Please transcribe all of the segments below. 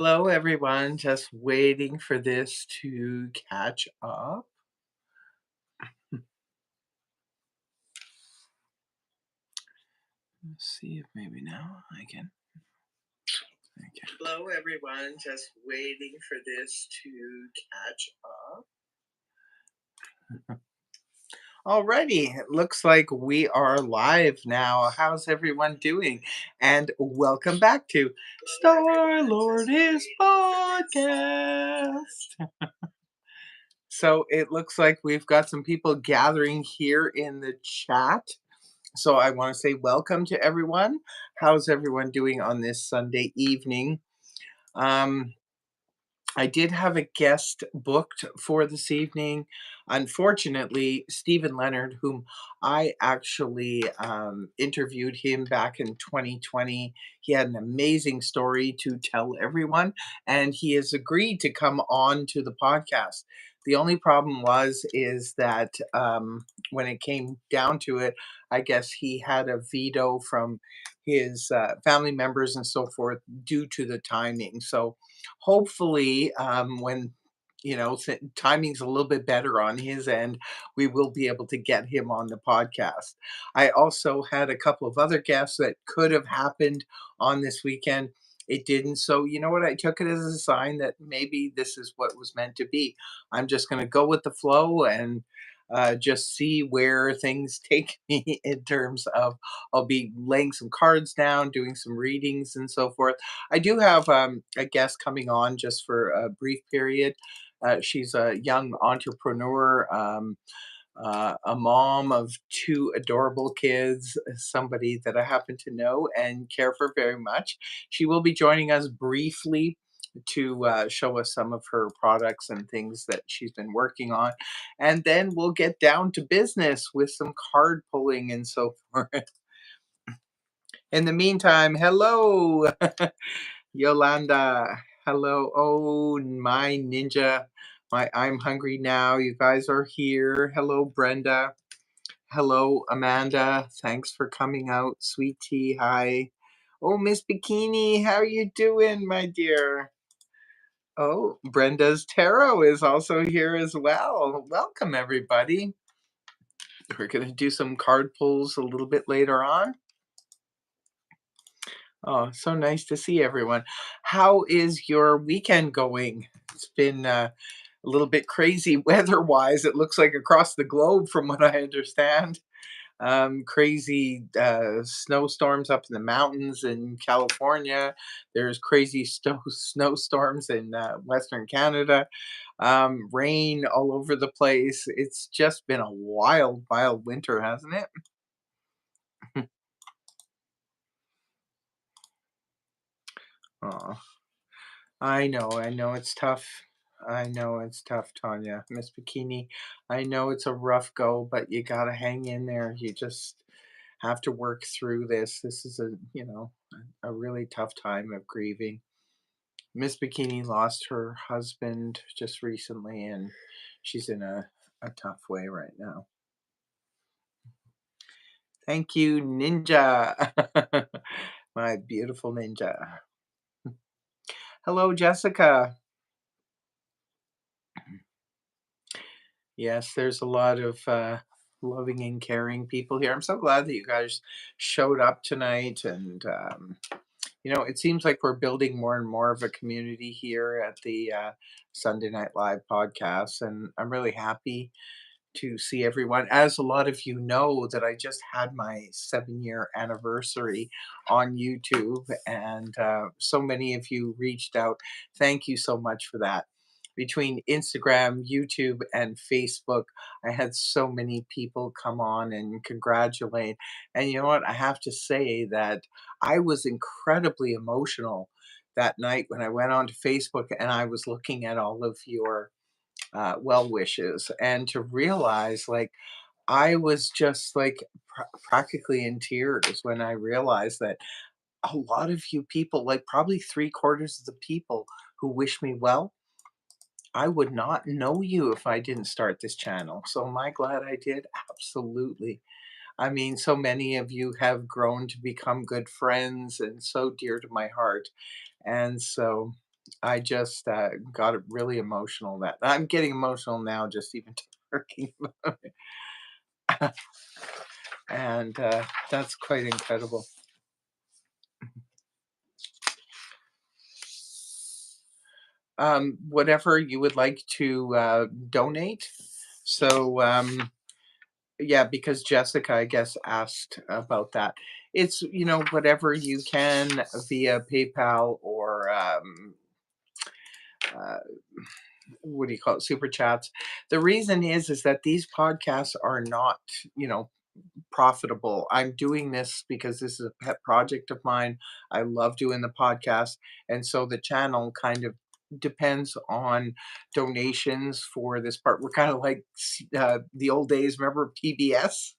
Hello, everyone. Just waiting for this to catch up. Let's see if maybe now I can. Okay. Hello, everyone. Just waiting for this to catch up. Alrighty, it looks like we are live now. How's everyone doing? And welcome back to Star Lordess Podcast. So it looks like we've got some people gathering here in the chat. So I want to say welcome to everyone. How's everyone doing on this Sunday evening? Um, I did have a guest booked for this evening. Unfortunately, Stephen Leonard, whom I actually interviewed him back in 2020, he had an amazing story to tell everyone, and he has agreed to come on to the podcast. The only problem is that when it came down to it, I guess he had a veto from his family members and so forth due to the timing. So hopefully, when timing's a little bit better on his end, we will be able to get him on the podcast. I also had a couple of other guests that could have happened on this weekend. It didn't. So, you know what? I took it as a sign that maybe this is what was meant to be. I'm just going to go with the flow and just see where things take me in terms of I'll be laying some cards down, doing some readings, and so forth. I do have a guest coming on just for a brief period. She's a young entrepreneur, a mom of two adorable kids, somebody that I happen to know and care for very much. She will be joining us briefly to show us some of her products and things that she's been working on. And then we'll get down to business with some card pulling and so forth. In the meantime, hello, Yolanda. Hello. Oh, my ninja. I'm hungry now. You guys are here. Hello, Brenda. Hello, Amanda. Thanks for coming out. Sweet tea. Hi. Oh, Miss Bikini. How are you doing, my dear? Oh, Brenda's tarot is also here as well. Welcome, everybody. We're going to do some card pulls a little bit later on. Oh, so nice to see everyone. How is your weekend going? It's been a little bit crazy weather-wise. It looks like across the globe, from what I understand. Crazy snowstorms up in the mountains in California. There's crazy snowstorms in Western Canada. Rain all over the place. It's just been a wild, wild winter, hasn't it? Oh, I know it's tough. I know it's tough, Tanya. Miss Bikini, I know it's a rough go, but you gotta hang in there. You just have to work through this. This is a really tough time of grieving. Miss Bikini lost her husband just recently, and she's in a tough way right now. Thank you, Ninja. My beautiful ninja. Hello, Jessica. Yes, there's a lot of loving and caring people here. I'm so glad that you guys showed up tonight. And, it seems like we're building more and more of a community here at the Sunday Night Live podcast. And I'm really happy to see everyone. As a lot of you know, that I just had my 7-year anniversary on YouTube. And so many of you reached out. Thank you so much for that. Between Instagram, YouTube, and Facebook, I had so many people come on and congratulate. And you know what? I have to say that I was incredibly emotional that night when I went onto Facebook and I was looking at all of your well wishes, and to realize, like, I was just like practically in tears when I realized that a lot of you people, like probably three-quarters of the people who wish me well, I would not know you if I didn't start this channel. So am I glad I did? Absolutely. I mean, so many of you have grown to become good friends and so dear to my heart. And so I just got really emotional. That I'm getting emotional now, just even talking about it, and that's quite incredible. Whatever you would like to donate. So yeah, because Jessica, I guess, asked about that. It's whatever you can via PayPal or uh, what do you call it, super chats. The reason is that these podcasts are not you know profitable. I'm doing this because this is a pet project of mine. I love doing the podcast. And so the channel kind of depends on donations for this part. We're kind of like the old days. Remember PBS,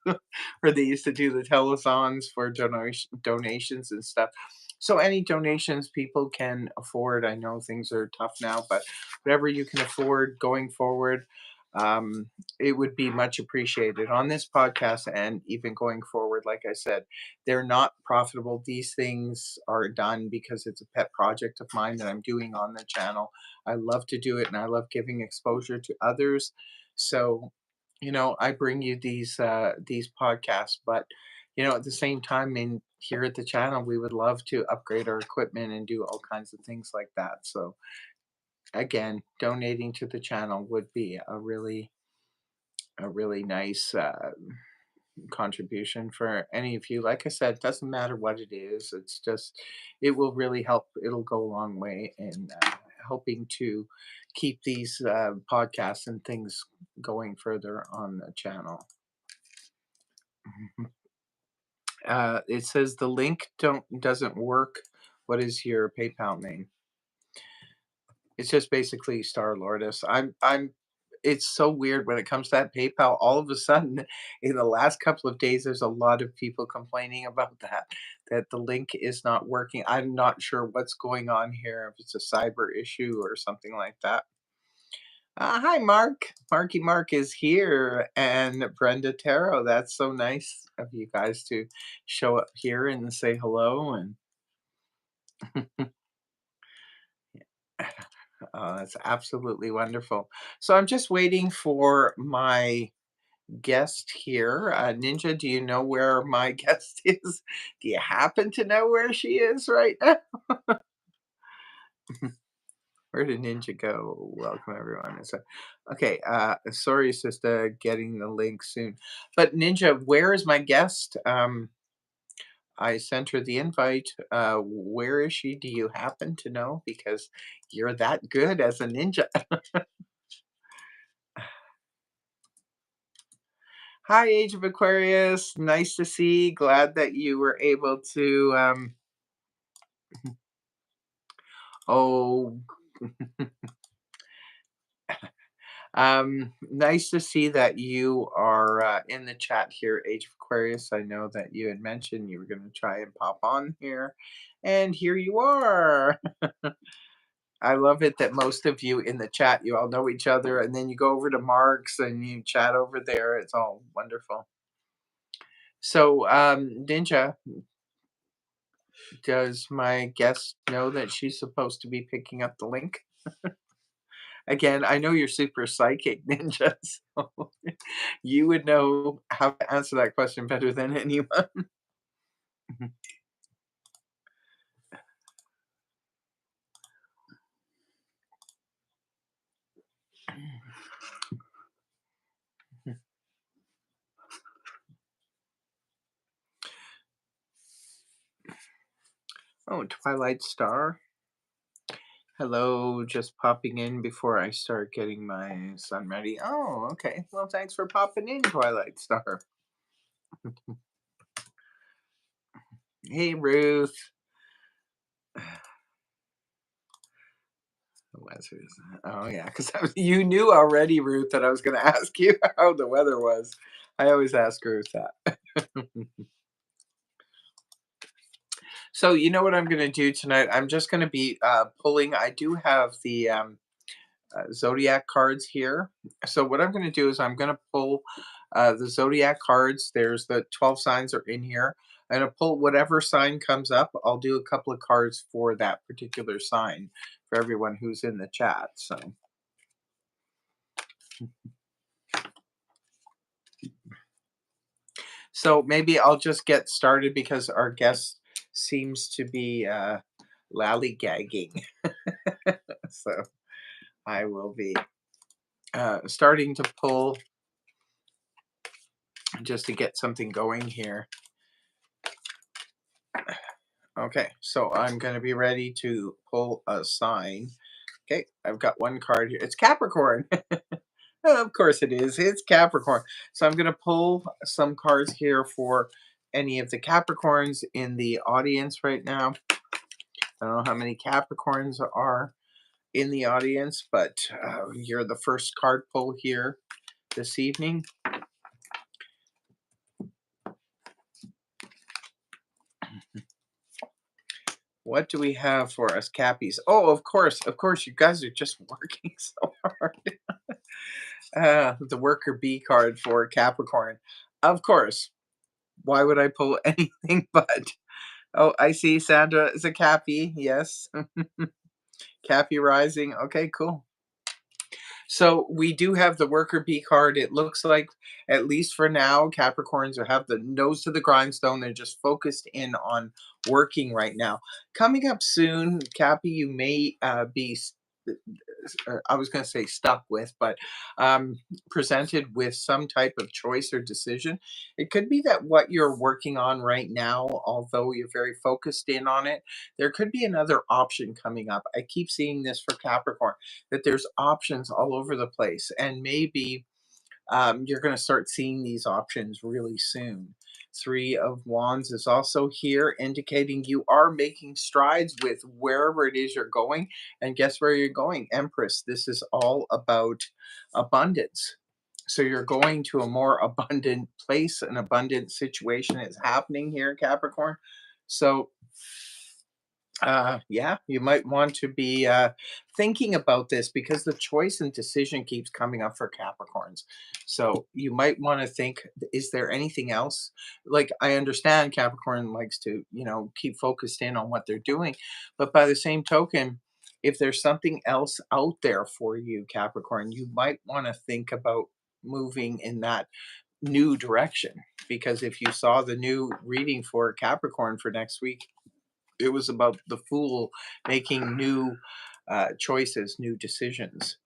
where they used to do the telethons for donations and stuff. So any donations people can afford. I know things are tough now, but whatever you can afford going forward, um, it would be much appreciated on this podcast and even going forward. Like I said, they're not profitable. These things are done because it's a pet project of mine that I'm doing on the channel. I love to do it and I love giving exposure to others. So, I bring you these podcasts, but at the same time, in here at the channel, we would love to upgrade our equipment and do all kinds of things like that. So again, donating to the channel would be a really nice contribution for any of you. Like I said, it doesn't matter what it is. It's just it will really help. It'll go a long way in helping to keep these podcasts and things going further on the channel. It says the link doesn't work. What is your PayPal name? It's just basically Star Lordess. I'm It's so weird when it comes to that PayPal. All of a sudden, in the last couple of days, there's a lot of people complaining about that the link is not working. I'm not sure what's going on here, if it's a cyber issue or something like that. Hi, Mark. Marky Mark is here, and Brenda Tarot. That's so nice of you guys to show up here and say hello. And oh, that's absolutely wonderful. So I'm just waiting for my guest here. Ninja, do you know where my guest is? Do you happen to know where she is right now? Where did Ninja go? Welcome everyone. Okay, sorry, sister, getting the link soon. But Ninja, where is my guest? I sent her the invite. Where is she? Do you happen to know? Because you're that good as a ninja. Hi, Age of Aquarius. Nice to see. Glad that you were able to. Oh, nice to see that you are in the chat here, Age of Aquarius. I know that you had mentioned you were going to try and pop on here, and here you are. I love it that most of you in the chat, you all know each other, and then you go over to Mark's and you chat over there. It's all wonderful. So, Ninja, does my guest know that she's supposed to be picking up the link? Again, I know you're super psychic, Ninja, so you would know how to answer that question better than anyone. Oh, Twilight Star. Hello, just popping in before I start getting my son ready. Oh, okay. Well, thanks for popping in, Twilight Star. Hey, Ruth. The weather is. Oh, yeah, because you knew already, Ruth, that I was going to ask you how the weather was. I always ask Ruth that. So, you know what I'm going to do tonight? I'm just going to be pulling. I do have the zodiac cards here. So what I'm going to do is I'm going to pull the zodiac cards. There's the 12 signs are in here. I'm going to pull whatever sign comes up. I'll do a couple of cards for that particular sign for everyone who's in the chat. So maybe I'll just get started because our guest seems to be lollygagging. So I will be starting to pull just to get something going here. Okay, so I'm going to be ready to pull a sign. Okay, I've got one card here. It's Capricorn. Of course it is. It's Capricorn. So I'm going to pull some cards here for any of the Capricorns in the audience right now. I don't know how many Capricorns are in the audience, but you're the first card pull here this evening. What do we have for us, Cappies? Oh, of course, you guys are just working so hard. The worker bee card for Capricorn. Of course. Why would I pull anything but? Oh, I see Sandra is a Cappy. Yes. Cappy rising. Okay, cool. So we do have the worker bee card. It looks like, at least for now, Capricorns have the nose to the grindstone. They're just focused in on working right now. Coming up soon, Cappy, you may be, I was going to say stuck with, but presented with some type of choice or decision. It could be that what you're working on right now, although you're very focused in on it, there could be another option coming up. I keep seeing this for Capricorn, that there's options all over the place, and maybe you're going to start seeing these options really soon. Three of Wands is also here, indicating you are making strides with wherever it is you're going. And guess where you're going? Empress. This is all about abundance. So you're going to a more abundant place, an abundant situation is happening here, Capricorn. So yeah, you might want to be thinking about this because the choice and decision keeps coming up for Capricorns. So you might want to think, is there anything else? Like, I understand Capricorn likes to, keep focused in on what they're doing. But by the same token, if there's something else out there for you, Capricorn, you might want to think about moving in that new direction. Because if you saw the new reading for Capricorn for next week, it was about the fool making new choices, new decisions.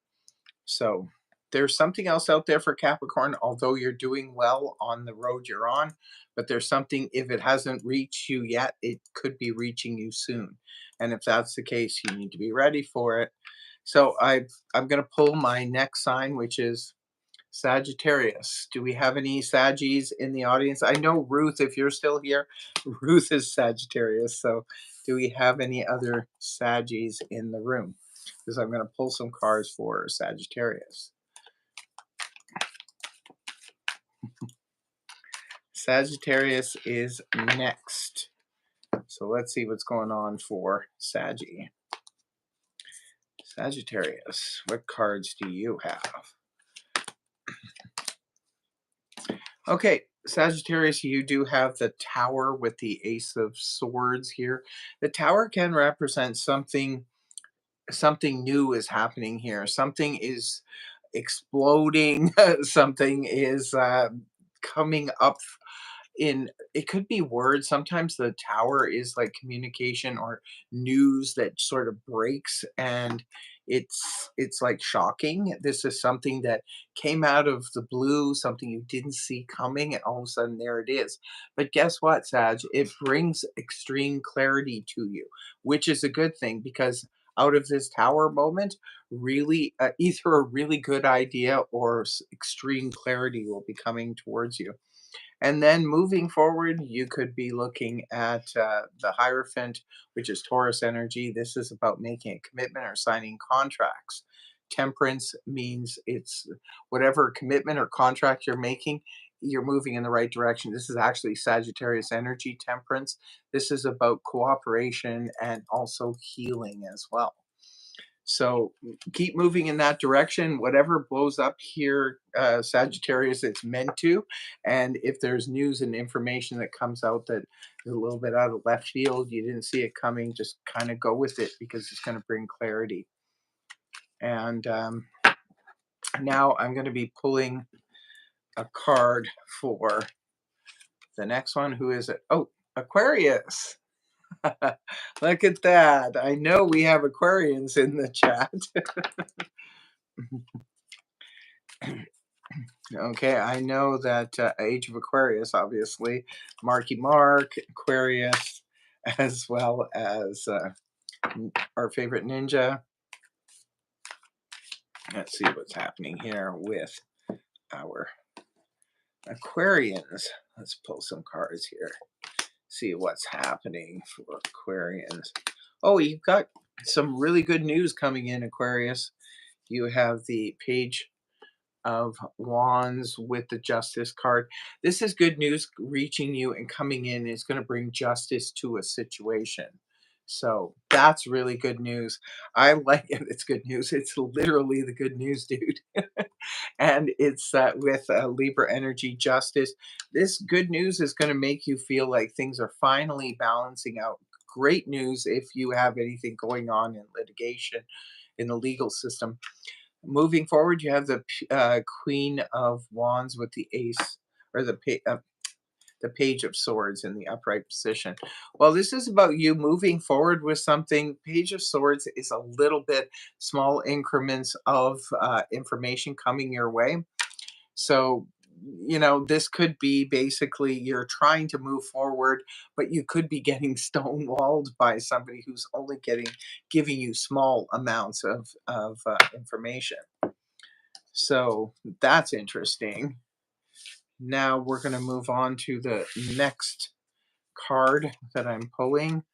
So there's something else out there for Capricorn, although you're doing well on the road you're on. But there's something, if it hasn't reached you yet, it could be reaching you soon. And if that's the case, you need to be ready for it. So I'm going to pull my next sign, which is Sagittarius. Do we have any Saggies in the audience? I know Ruth, if you're still here, Ruth is Sagittarius. So do we have any other Saggies in the room? Because I'm going to pull some cards for Sagittarius. Sagittarius is next. So let's see what's going on for Saggy. Sagittarius, what cards do you have? Okay, Sagittarius, you do have the Tower with the Ace of Swords here. The Tower can represent something new is happening here. Something is exploding. Something is coming up in, it could be words. Sometimes the Tower is like communication or news that sort of breaks, and it's like shocking. This is something that came out of the blue, something you didn't see coming, and all of a sudden there it is. But guess what, Sag? It brings extreme clarity to you, which is a good thing, because out of this Tower moment, really either a really good idea or extreme clarity will be coming towards you. And then moving forward, you could be looking at the Hierophant, which is Taurus energy. This is about making a commitment or signing contracts. Temperance means it's whatever commitment or contract you're making, you're moving in the right direction. This is actually Sagittarius energy, Temperance. This is about cooperation and also healing as well. So keep moving in that direction. Whatever blows up here, Sagittarius, it's meant to. And if there's news and information that comes out that is a little bit out of left field, you didn't see it coming, just kind of go with it because it's going to bring clarity. And now I'm going to be pulling a card for the next one. Who is it? Oh, Aquarius. Look at that. I know we have Aquarians in the chat. Okay, I know that Age of Aquarius, obviously, Marky Mark, Aquarius, as well as our favorite ninja. Let's see what's happening here with our Aquarians. Let's pull some cards here. See what's happening for Aquarians. Oh, you've got some really good news coming in, Aquarius. You have the Page of Wands with the Justice card. This is good news reaching you and coming in. It's going to bring justice to a situation. So that's really good news. I like it. It's good news. It's literally the good news, dude. And it's with Libra energy justice. This good news is going to make you feel like things are finally balancing out. Great news if you have anything going on in litigation, in the legal system. Moving forward, you have the Queen of Wands with the Ace, or the Page of Swords in the upright position. Well, this is about you moving forward with something. Page of Swords is a little bit small increments of information coming your way. So, this could be basically you're trying to move forward, but you could be getting stonewalled by somebody who's only giving you small amounts of information. So that's interesting. Now we're going to move on to the next card that I'm pulling.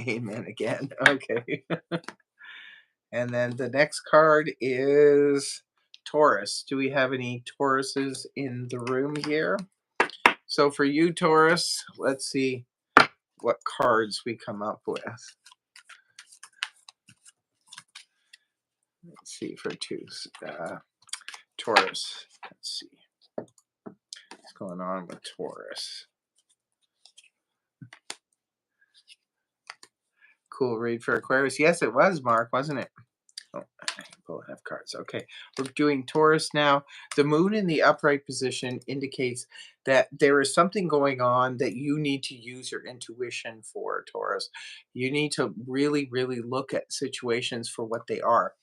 Amen again. Okay. And then the next card is Taurus. Do we have any Tauruses in the room here? So for you, Taurus, let's see what cards we come up with. Let's see for Taurus. Let's see what's going on with Taurus. Cool read for Aquarius. Yes, it was, Mark, wasn't it? Oh, I can pull enough cards. Okay, we're doing Taurus now. The moon in the upright position indicates that there is something going on that you need to use your intuition for, Taurus. You need to really, really look at situations for what they are.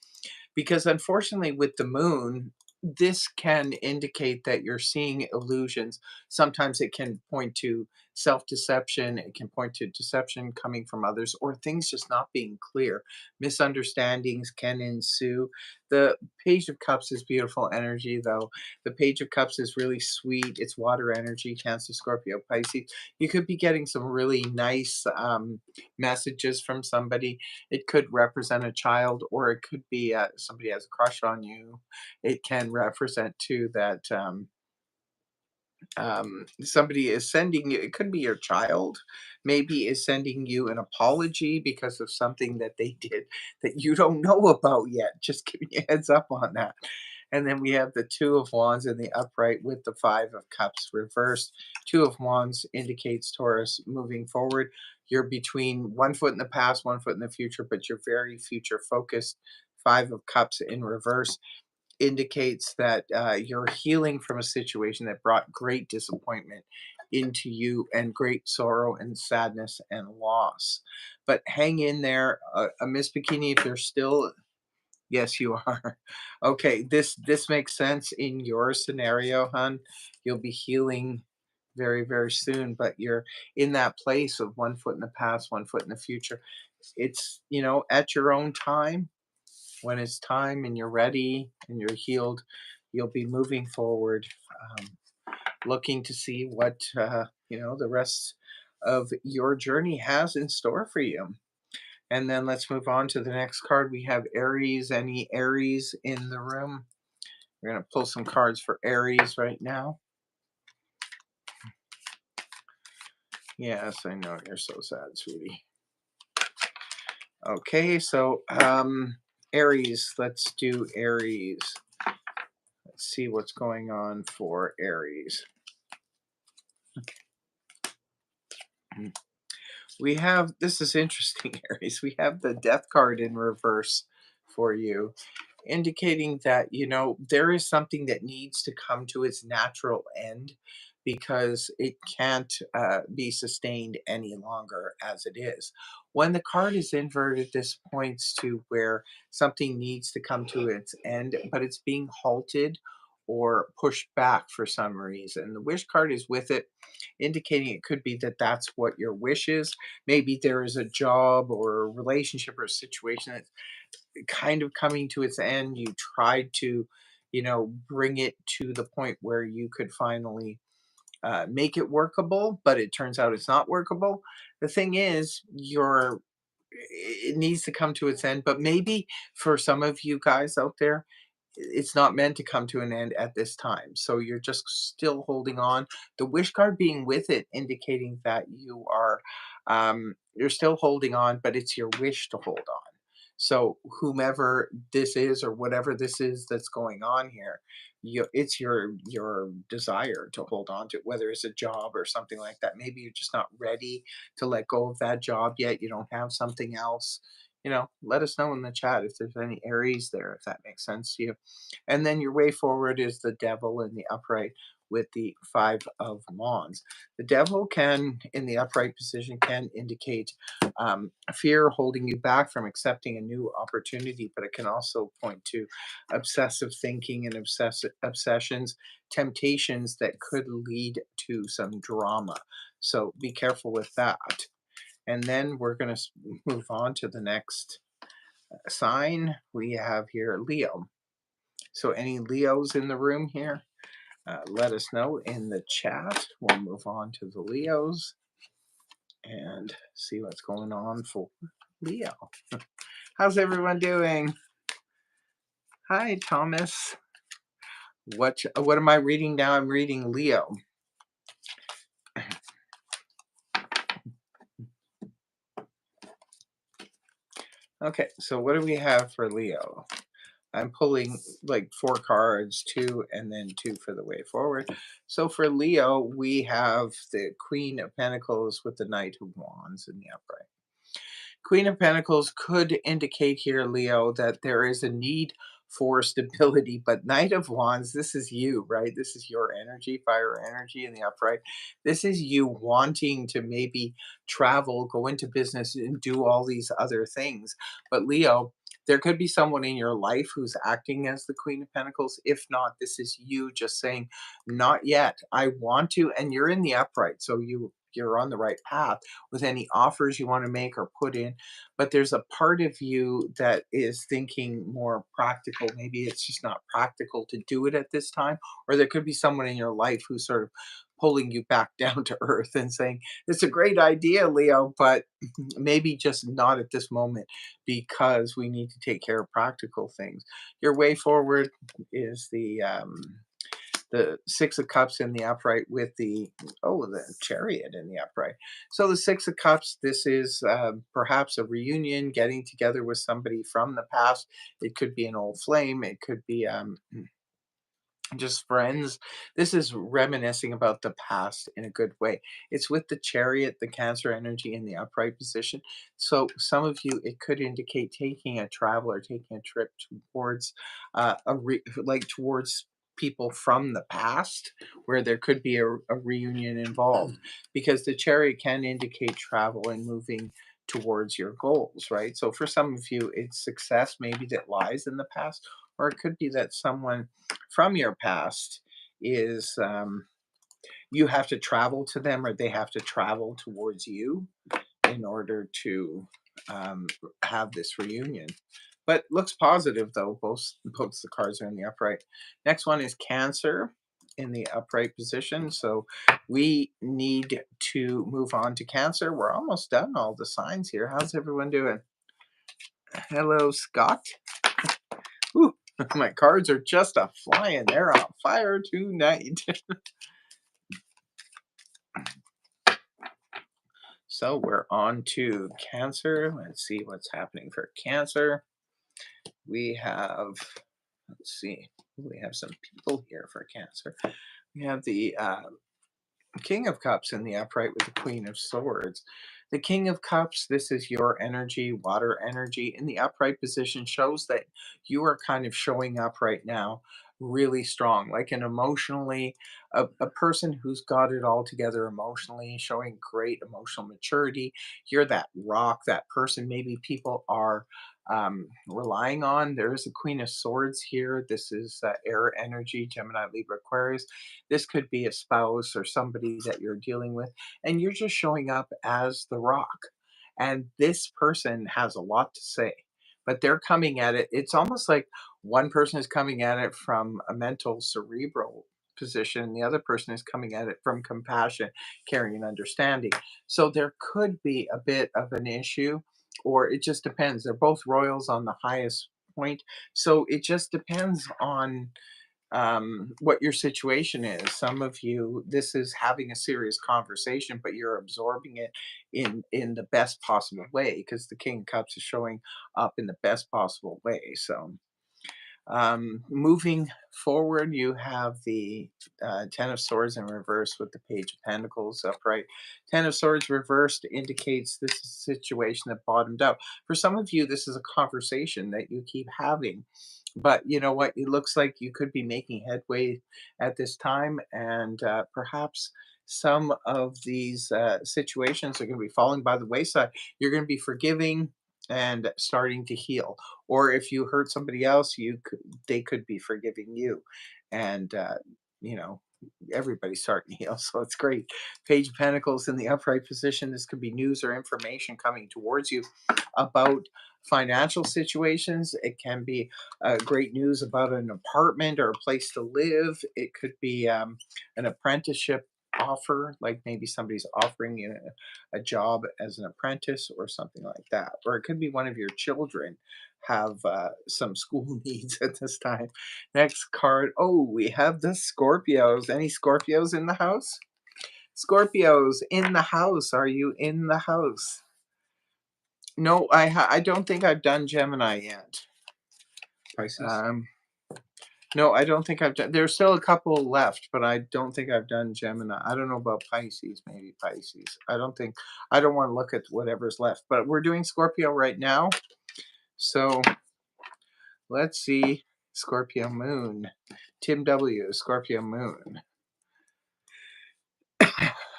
Because unfortunately, with the moon, this can indicate that you're seeing illusions. Sometimes it can point to self-deception. It can point to deception coming from others or things just not being clear. Misunderstandings can ensue. The Page of Cups is beautiful energy, though. The Page of Cups is really sweet. It's water energy, Cancer, Scorpio, Pisces. You could be getting some really nice messages from somebody. It could represent a child, or it could be somebody has a crush on you. It can represent too that somebody is sending you, it could be your child, maybe is sending you an apology because of something that they did that you don't know about yet. Just giving you a heads up on that. And then we have the Two of Wands in the upright with the Five of Cups reversed. Two of Wands indicates Taurus moving forward. You're between one foot in the past, one foot in the future, but you're very future focused. Five of Cups in reverse indicates that you're healing from a situation that brought great disappointment into you and great sorrow and sadness and loss. But hang in there, Miss Bikini, if you're still. Yes, you are. Okay, this makes sense in your scenario, hun. You'll be healing very, very soon, but you're in that place of one foot in the past, one foot in the future. It's, at your own time. When it's time and you're ready and you're healed, you'll be moving forward, looking to see what, the rest of your journey has in store for you. And then let's move on to the next card. We have Aries. Any Aries in the room? We're going to pull some cards for Aries right now. Yes, I know. You're so sad, sweetie. Okay, so Aries, let's do Aries. Let's see what's going on for Aries. We have, this is interesting, Aries. We have the Death card in reverse for you, indicating that, there is something that needs to come to its natural end because it can't be sustained any longer as it is. When the card is inverted, this points to where something needs to come to its end, but it's being halted or pushed back for some reason. The wish card is with it, indicating it could be that that's what your wish is. Maybe there is a job or a relationship or a situation that's kind of coming to its end. You tried to, bring it to the point where you could finally make it workable, but it turns out it's not workable. The thing is, it needs to come to its end, but maybe for some of you guys out there, it's not meant to come to an end at this time. So you're just still holding on. The wish card being with it, indicating that you're still holding on, but it's your wish to hold on. So whomever this is or whatever this is that's going on here, it's your desire to hold on to it, whether it's a job or something like that. Maybe you're just not ready to let go of that job yet. You don't have something else. Let us know in the chat if there's any Aries there, if that makes sense to you. And then your way forward is the Devil in the upright with the Five of Wands. The Devil in the upright position, can indicate fear holding you back from accepting a new opportunity, but it can also point to obsessive thinking and obsessions, temptations that could lead to some drama. So be careful with that. And then we're going to move on to the next sign. We have here Leo. So any Leos in the room here? Let us know in the chat. We'll move on to the Leos and see what's going on for Leo. How's everyone doing? Hi, Thomas. What am I reading now? I'm reading Leo. Okay, so what do we have for Leo? I'm pulling like 4 cards, 2 and then 2 for the way forward. So for Leo, we have the Queen of Pentacles with the Knight of Wands in the upright. Queen of Pentacles could indicate here, Leo, that there is a need for stability, but Knight of Wands, this is you, right? This is your energy, fire energy in the upright. This is you wanting to maybe travel, go into business, and do all these other things. But Leo, there could be someone in your life who's acting as the Queen of Pentacles. If not, this is you just saying, not yet. I want to, and you're in the upright, so you're on the right path with any offers you want to make or put in. But there's a part of you that is thinking more practical. Maybe it's just not practical to do it at this time, or there could be someone in your life who's sort of pulling you back down to earth and saying, it's a great idea, Leo, but maybe just not at this moment because we need to take care of practical things. Your way forward is the Six of Cups in the upright with the Chariot in the upright. So the Six of Cups, this is perhaps a reunion, getting together with somebody from the past. It could be an old flame. It could be just friends. This is reminiscing about the past in a good way. It's with the Chariot, the Cancer energy in the upright position. So some of you, it could indicate taking a travel or taking a trip towards towards people from the past where there could be a reunion involved, because the Chariot can indicate travel and moving towards your goals, right? So for some of you, it's success maybe that lies in the past, or it could be that someone from your past is you have to travel to them, or they have to travel towards you in order to have this reunion. But looks positive though. Both the cards are in the upright. Next one is Cancer in the upright position. So we need to move on to Cancer. We're almost done all the signs here. How's everyone doing? Hello, Scott. Ooh, my cards are just a flying. They're on fire tonight. So we're on to Cancer. Let's see what's happening for Cancer. We have, let's see, we have some people here for Cancer. We have the King of Cups in the upright with the Queen of Swords. The King of Cups, this is your energy, water energy. In the upright position shows that you are kind of showing up right now really strong, like an emotionally, a person who's got it all together emotionally, showing great emotional maturity. You're that rock, that person maybe people are relying on. There is a Queen of Swords here. This is air energy, Gemini, Libra, Aquarius. This could be a spouse or somebody that you're dealing with, and you're just showing up as the rock. And this person has a lot to say, but they're coming at it. It's almost like one person is coming at it from a mental, cerebral position, and the other person is coming at it from compassion, caring, and understanding. So there could be a bit of an issue, or it just depends. They're both royals on the highest point. So it just depends on what your situation is. Some of you, this is having a serious conversation, but you're absorbing it in the best possible way because the King of Cups is showing up in the best possible way. So moving forward, you have the Ten of Swords in reverse with the Page of Pentacles upright. Ten of Swords reversed indicates this is a situation that bottomed out. For some of you, this is a conversation that you keep having. But you know what? It looks like you could be making headway at this time, and perhaps some of these situations are going to be falling by the wayside. You're going to be forgiving and starting to heal, or if you hurt somebody else, they could be forgiving you, and you know everybody's starting to heal, so it's great. Page of Pentacles in the upright position. This could be news or information coming towards you about financial situations. It can be great news about an apartment or a place to live. It could be an apprenticeship offer, like maybe somebody's offering you a job as an apprentice or something like that. Or it could be one of your children have some school needs at this time. Next card. Oh, we have the Scorpios. Any Scorpios in the house? Scorpios in the house. Are you in the house? No, I don't think I've done Gemini yet. Pisces. No, I don't think I've done. There's still a couple left, but I don't think I've done Gemini. I don't know about Pisces. Maybe Pisces. I don't think. I don't want to look at whatever's left, but we're doing Scorpio right now. So let's see. Scorpio Moon. Tim W. Scorpio Moon.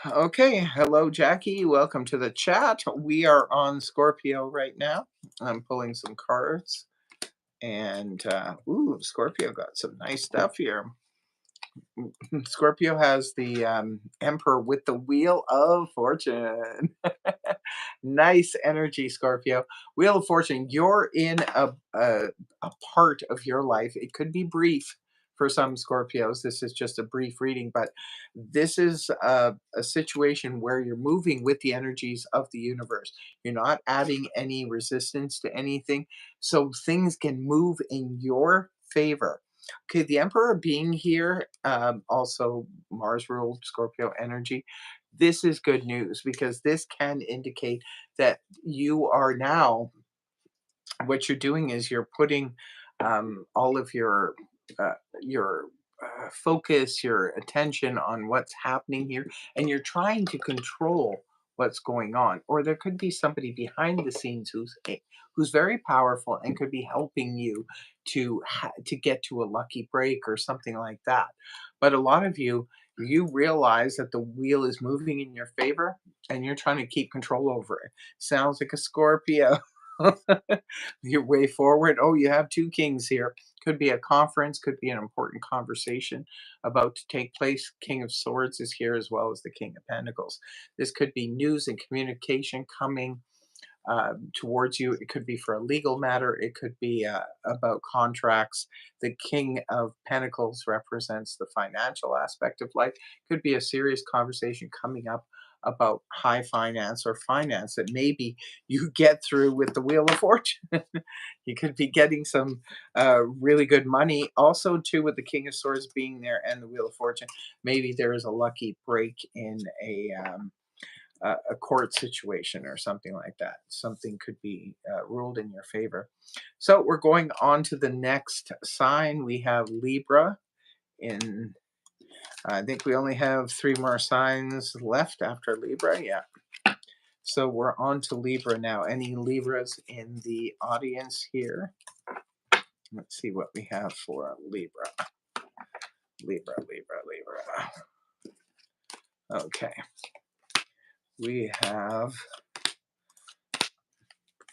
Okay. Hello, Jackie. Welcome to the chat. We are on Scorpio right now. I'm pulling some cards. And ooh, Scorpio got some nice stuff here. Scorpio has the Emperor with the Wheel of Fortune. Nice energy, Scorpio. Wheel of Fortune. You're in a part of your life. It could be brief for some Scorpios. This is just a brief reading, but this is a situation where you're moving with the energies of the universe. You're not adding any resistance to anything, so things can move in your favor. Okay, the Emperor being here, also Mars ruled Scorpio energy. This is good news because this can indicate that you are now, what you're doing is you're putting all of your focus, your attention on what's happening here, and you're trying to control what's going on. Or there could be somebody behind the scenes who's very powerful and could be helping you to get to a lucky break or something like that. But a lot of you realize that the wheel is moving in your favor and you're trying to keep control over it. Sounds like a Scorpio. Your way forward. Oh, you have two kings here. Could be a conference, could be an important conversation about to take place. King of Swords is here as well as the King of Pentacles. This could be news and communication coming towards you. It could be for a legal matter. It could be about contracts. The King of Pentacles represents the financial aspect of life. Could be a serious conversation coming up about high finance or finance that maybe you get through with the Wheel of Fortune. You could be getting some really good money. Also, too, with the King of Swords being there and the Wheel of Fortune, maybe there is a lucky break in a court situation or something like that. Something could be ruled in your favor. So we're going on to the next sign. We have Libra in. I think we only have 3 more signs left after Libra. Yeah. So we're on to Libra now. Any Libras in the audience here? Let's see what we have for Libra. Libra. Okay. We have,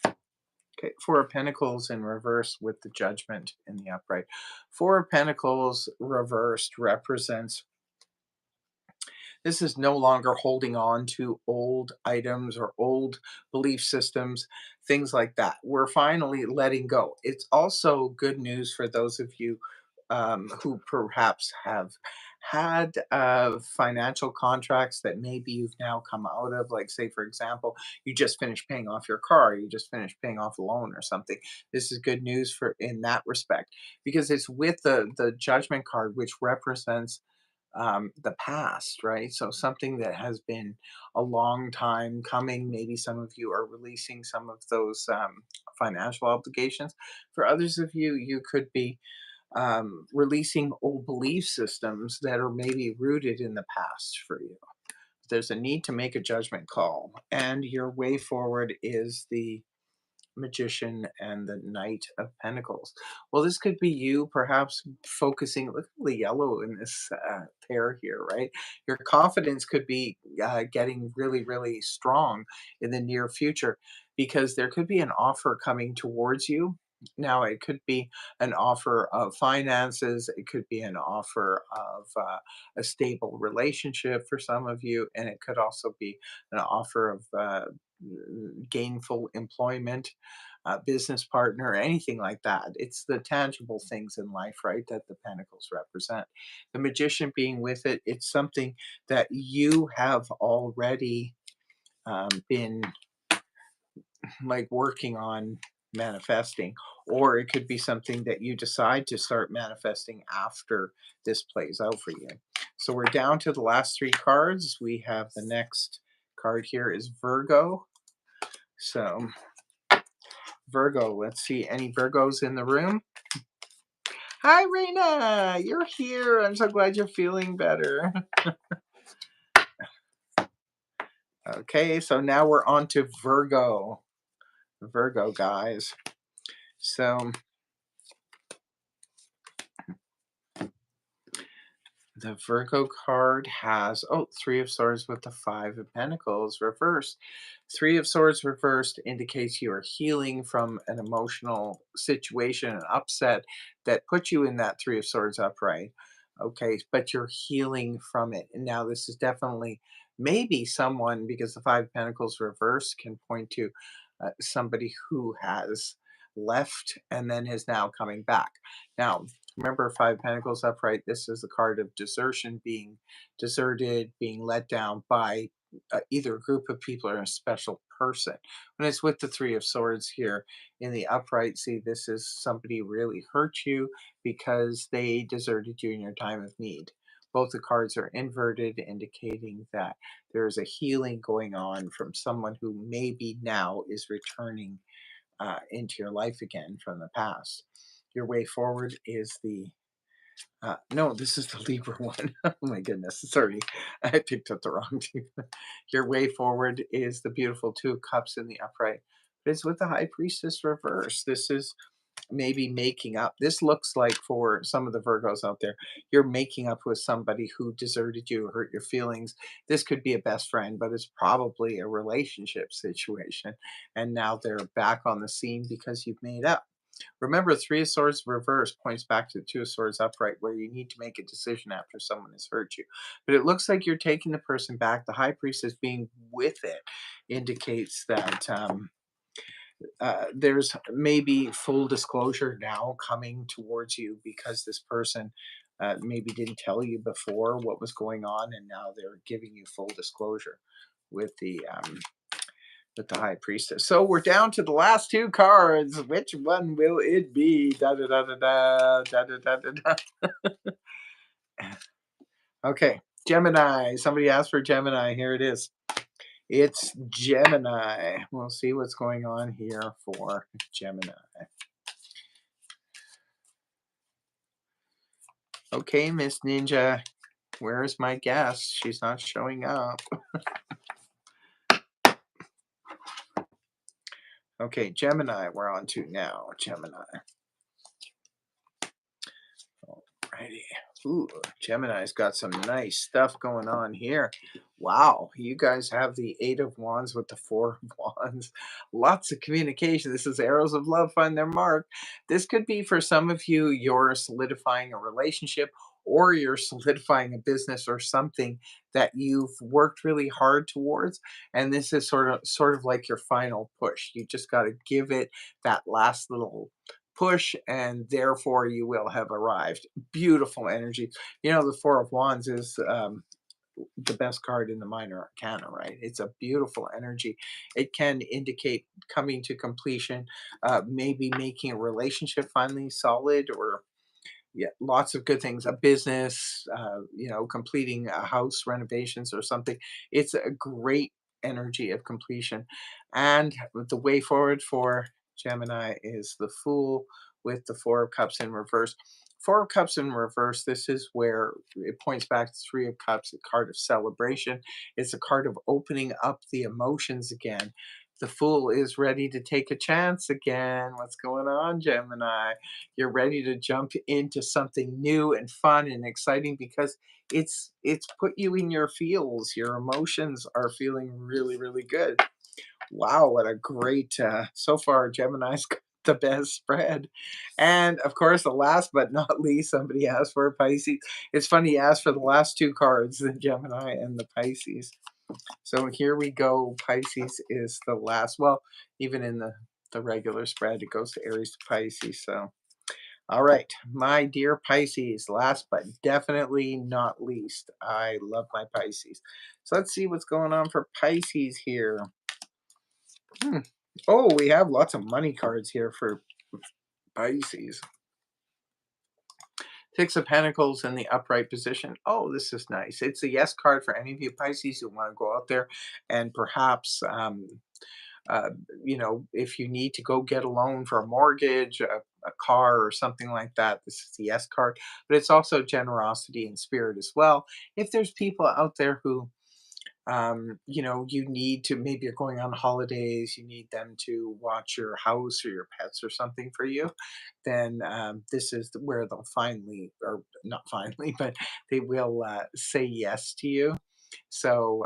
okay, 4 of Pentacles in reverse with the Judgment in the upright. 4 of Pentacles reversed represents this is no longer holding on to old items or old belief systems, things like that. We're finally letting go. It's also good news for those of you who perhaps have had financial contracts that maybe you've now come out of. Like, say, for example, you just finished paying off your car, you just finished paying off a loan or something. This is good news for in that respect because it's with the Judgment card, which represents the past, right? So something that has been a long time coming. Maybe some of you are releasing some of those financial obligations. For others of you, you could be releasing old belief systems that are maybe rooted in the past for you. There's a need to make a judgment call, and your way forward is the Magician and the Knight of Pentacles. Well, this could be you perhaps focusing, look at the yellow in this pair here, right? Your confidence could be getting really, really strong in the near future because there could be an offer coming towards you. Now, it could be an offer of finances, it could be an offer of a stable relationship for some of you, and it could also be an offer of gainful employment, business partner, anything like that. It's the tangible things in life, right, that the Pentacles represent. The Magician being with it, it's something that you have already been like working on manifesting, or it could be something that you decide to start manifesting after this plays out for you. So we're down to the last 3 cards. We have the next card here is Virgo. So Virgo, let's see, any Virgos in the room? Hi, Raina, you're here. I'm so glad you're feeling better. Okay, so now we're on to Virgo. Virgo, guys. So the Virgo card has, 3 of Swords with the 5 of Pentacles reversed. 3 of Swords reversed indicates you are healing from an emotional situation, an upset that put you in that 3 of Swords upright. Okay, but you're healing from it. And now this is definitely maybe someone, because the 5 of Pentacles reversed can point to somebody who has left and then is now coming back. Now, remember, 5 Pentacles upright, this is the card of desertion, being deserted, being let down by either a group of people or a special person. When it's with the 3 of Swords here in the upright, see, this is somebody really hurt you because they deserted you in your time of need. Both the cards are inverted, indicating that there is a healing going on from someone who maybe now is returning into your life again from the past. Your way forward is the no, this is the Libra one. Oh my goodness, sorry, I picked up the wrong two. Your way forward is the beautiful 2 of Cups in the upright. But it's with the High Priestess reverse. This is maybe making up. This looks like, for some of the Virgos out there, you're making up with somebody who deserted you, hurt your feelings. This could be a best friend, but it's probably a relationship situation. And now they're back on the scene because you've made up. Remember, 3 of Swords reverse points back to the 2 of Swords upright, where you need to make a decision after someone has hurt you. But it looks like you're taking the person back. The High Priestess being with it indicates that there's maybe full disclosure now coming towards you because this person maybe didn't tell you before what was going on, and now they're giving you full disclosure with the High Priestess. So we're down to the last 2 cards. Which one will it be? Da da da da da da da da da. Okay, Gemini. Somebody asked for Gemini. Here it is. It's Gemini. We'll see what's going on here for Gemini. Okay, Miss Ninja, where's my guest? She's not showing up. Okay, Gemini, we're on to now. Gemini. Alrighty. Ooh, Gemini's got some nice stuff going on here. Wow, you guys have the Eight of Wands with the Four of Wands. Lots of communication. This is arrows of love find their mark. This could be for some of you, you're solidifying a relationship or you're solidifying a business or something that you've worked really hard towards. And this is sort of like your final push. You just got to give it that last little push and therefore you will have arrived. Beautiful energy. You know, the Four of Wands is the best card in the minor arcana, right? It's a beautiful energy. It can indicate coming to completion, maybe making a relationship finally solid, or yeah, lots of good things. A business, completing a house renovations or something. It's a great energy of completion. And the way forward for Gemini is the Fool with the Four of Cups in reverse. Four of Cups in reverse, this is where it points back to Three of Cups, a card of celebration. It's a card of opening up the emotions again. The Fool is ready to take a chance again. What's going on, Gemini? You're ready to jump into something new and fun and exciting because it's put you in your feels. Your emotions are feeling really, really good. Wow, what a great so far Gemini's got the best spread. And of course, the last but not least, somebody asked for Pisces. It's funny you asked for the last two cards, the Gemini and the Pisces. So here we go. Pisces is the last. Well, even in the regular spread, it goes to Aries to Pisces. So all right, my dear Pisces, last but definitely not least, I love my Pisces. So let's see what's going on for Pisces here. Oh, we have lots of money cards here for Pisces. Six of Pentacles in the upright position. Oh, this is nice. It's a yes card for any of you Pisces who want to go out there and perhaps uh, if you need to go get a loan for a mortgage, a car, or something like that, this is the yes card. But it's also generosity and spirit as well. If there's people out there who, you need to, maybe you're going on holidays, you need them to watch your house or your pets or something for you, then this is where they'll finally, or not finally, but they will say yes to you. So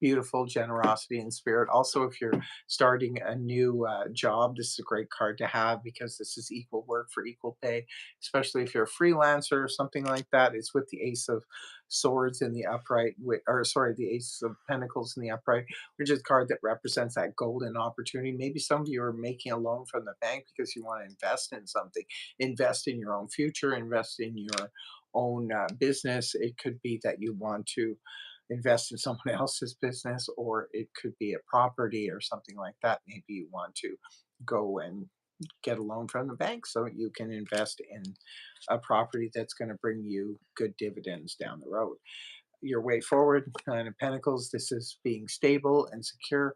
beautiful generosity and spirit. Also, if you're starting a new job, this is a great card to have because this is equal work for equal pay, especially if you're a freelancer or something like that. It's with the Ace of Swords in the upright, or sorry, the Ace of Pentacles in the upright, which is a card that represents that golden opportunity. Maybe some of you are making a loan from the bank because you want to invest in something, invest in your own future, invest in your own business. It could be that you want to invest in someone else's business, or it could be a property or something like that. Maybe you want to go and get a loan from the bank so you can invest in a property that's going to bring you good dividends down the road. Your way forward, Nine of Pentacles, this is being stable and secure,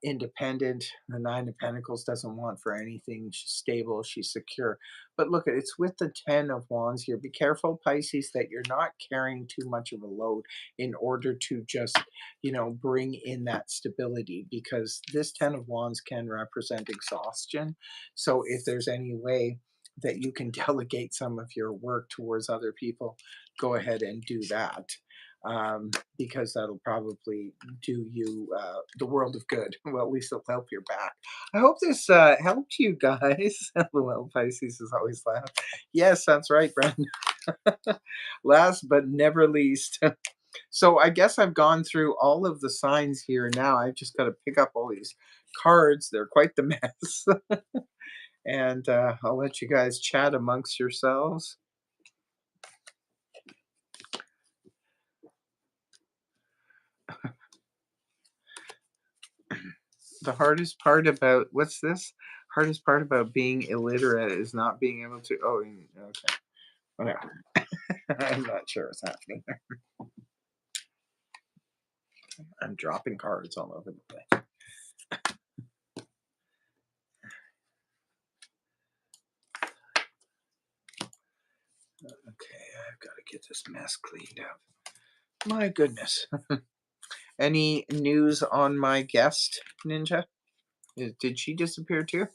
independent. The Nine of Pentacles doesn't want for anything. She's stable, she's secure. But look, it's with the Ten of Wands here. Be careful, Pisces, that you're not carrying too much of a load in order to just, bring in that stability, because this Ten of Wands can represent exhaustion. So if there's any way that you can delegate some of your work towards other people, go ahead and do that. Because that'll probably do you the world of good. Well, at least it'll help your back. I hope this helped you guys. Well, Pisces is always loud. Yes, that's right, Brenda. Last but never least. So I guess I've gone through all of the signs here now. I've just got to pick up all these cards. They're quite the mess. And I'll let you guys chat amongst yourselves. The hardest part about what's this? Hardest part about being illiterate is not being able to. Oh, okay, whatever. I'm not sure what's happening there. I'm dropping cards all over the place. Okay, I've got to get this mess cleaned up. My goodness. Any news on my guest, Ninja? Did she disappear too?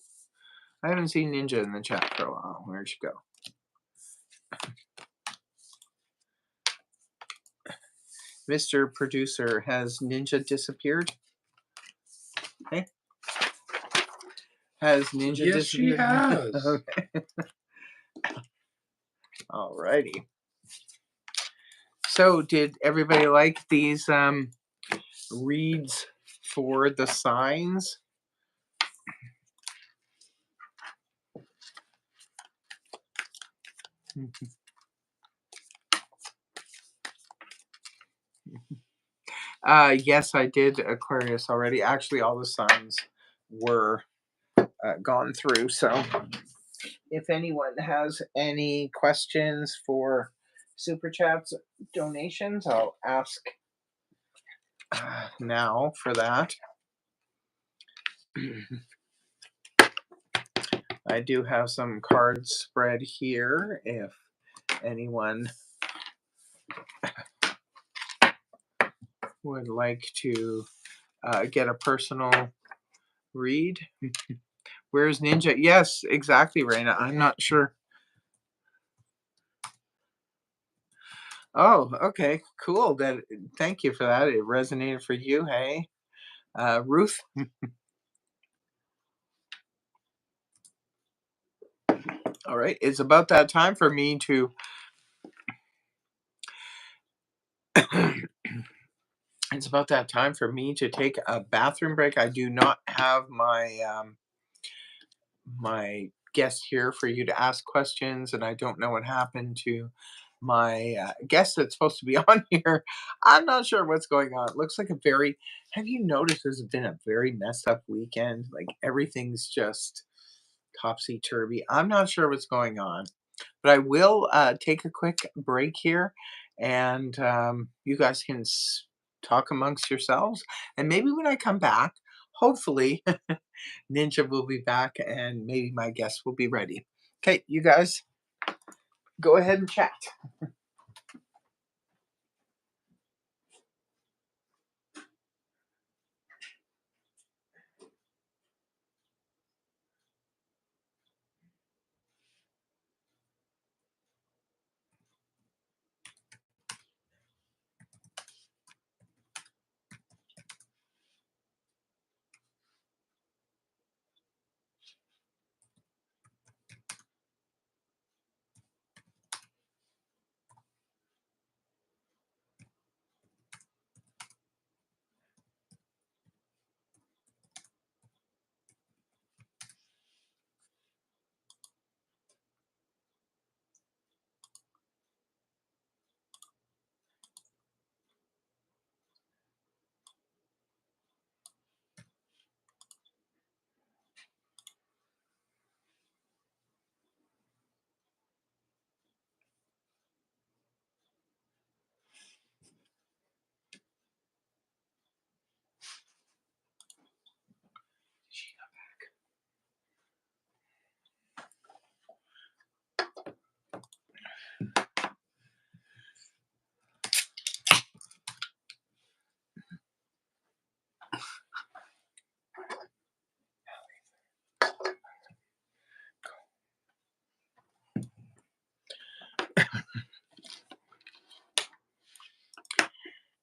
I haven't seen Ninja in the chat for a while. Where'd she go? Mr. Producer, has Ninja disappeared? Hey? Has Ninja disappeared? Yes, she has. Okay. Alrighty. So, did everybody like these reads for the signs? Yes, I did Aquarius already. Actually, all the signs were gone through. So, if anyone has any questions for super chats, donations, I'll ask now for that. I do have some cards spread here if anyone would like to get a personal read. Where's Ninja? Yes, exactly, Raina. I'm not sure. Oh, okay, cool. Thank you for that. It resonated for you, hey, Ruth. All right, it's about that time for me to. It's about that time for me to take a bathroom break. I do not have my my guest here for you to ask questions, and I don't know what happened to my guest that's supposed to be on here. I'm not sure what's going on. It looks like a very. Have you noticed this has been a very messed up weekend? Like everything's just topsy turvy. I'm not sure what's going on, but I will take a quick break here, and you guys can talk amongst yourselves. And maybe when I come back, hopefully, Ninja will be back, and maybe my guest will be ready. Okay, you guys, go ahead and chat.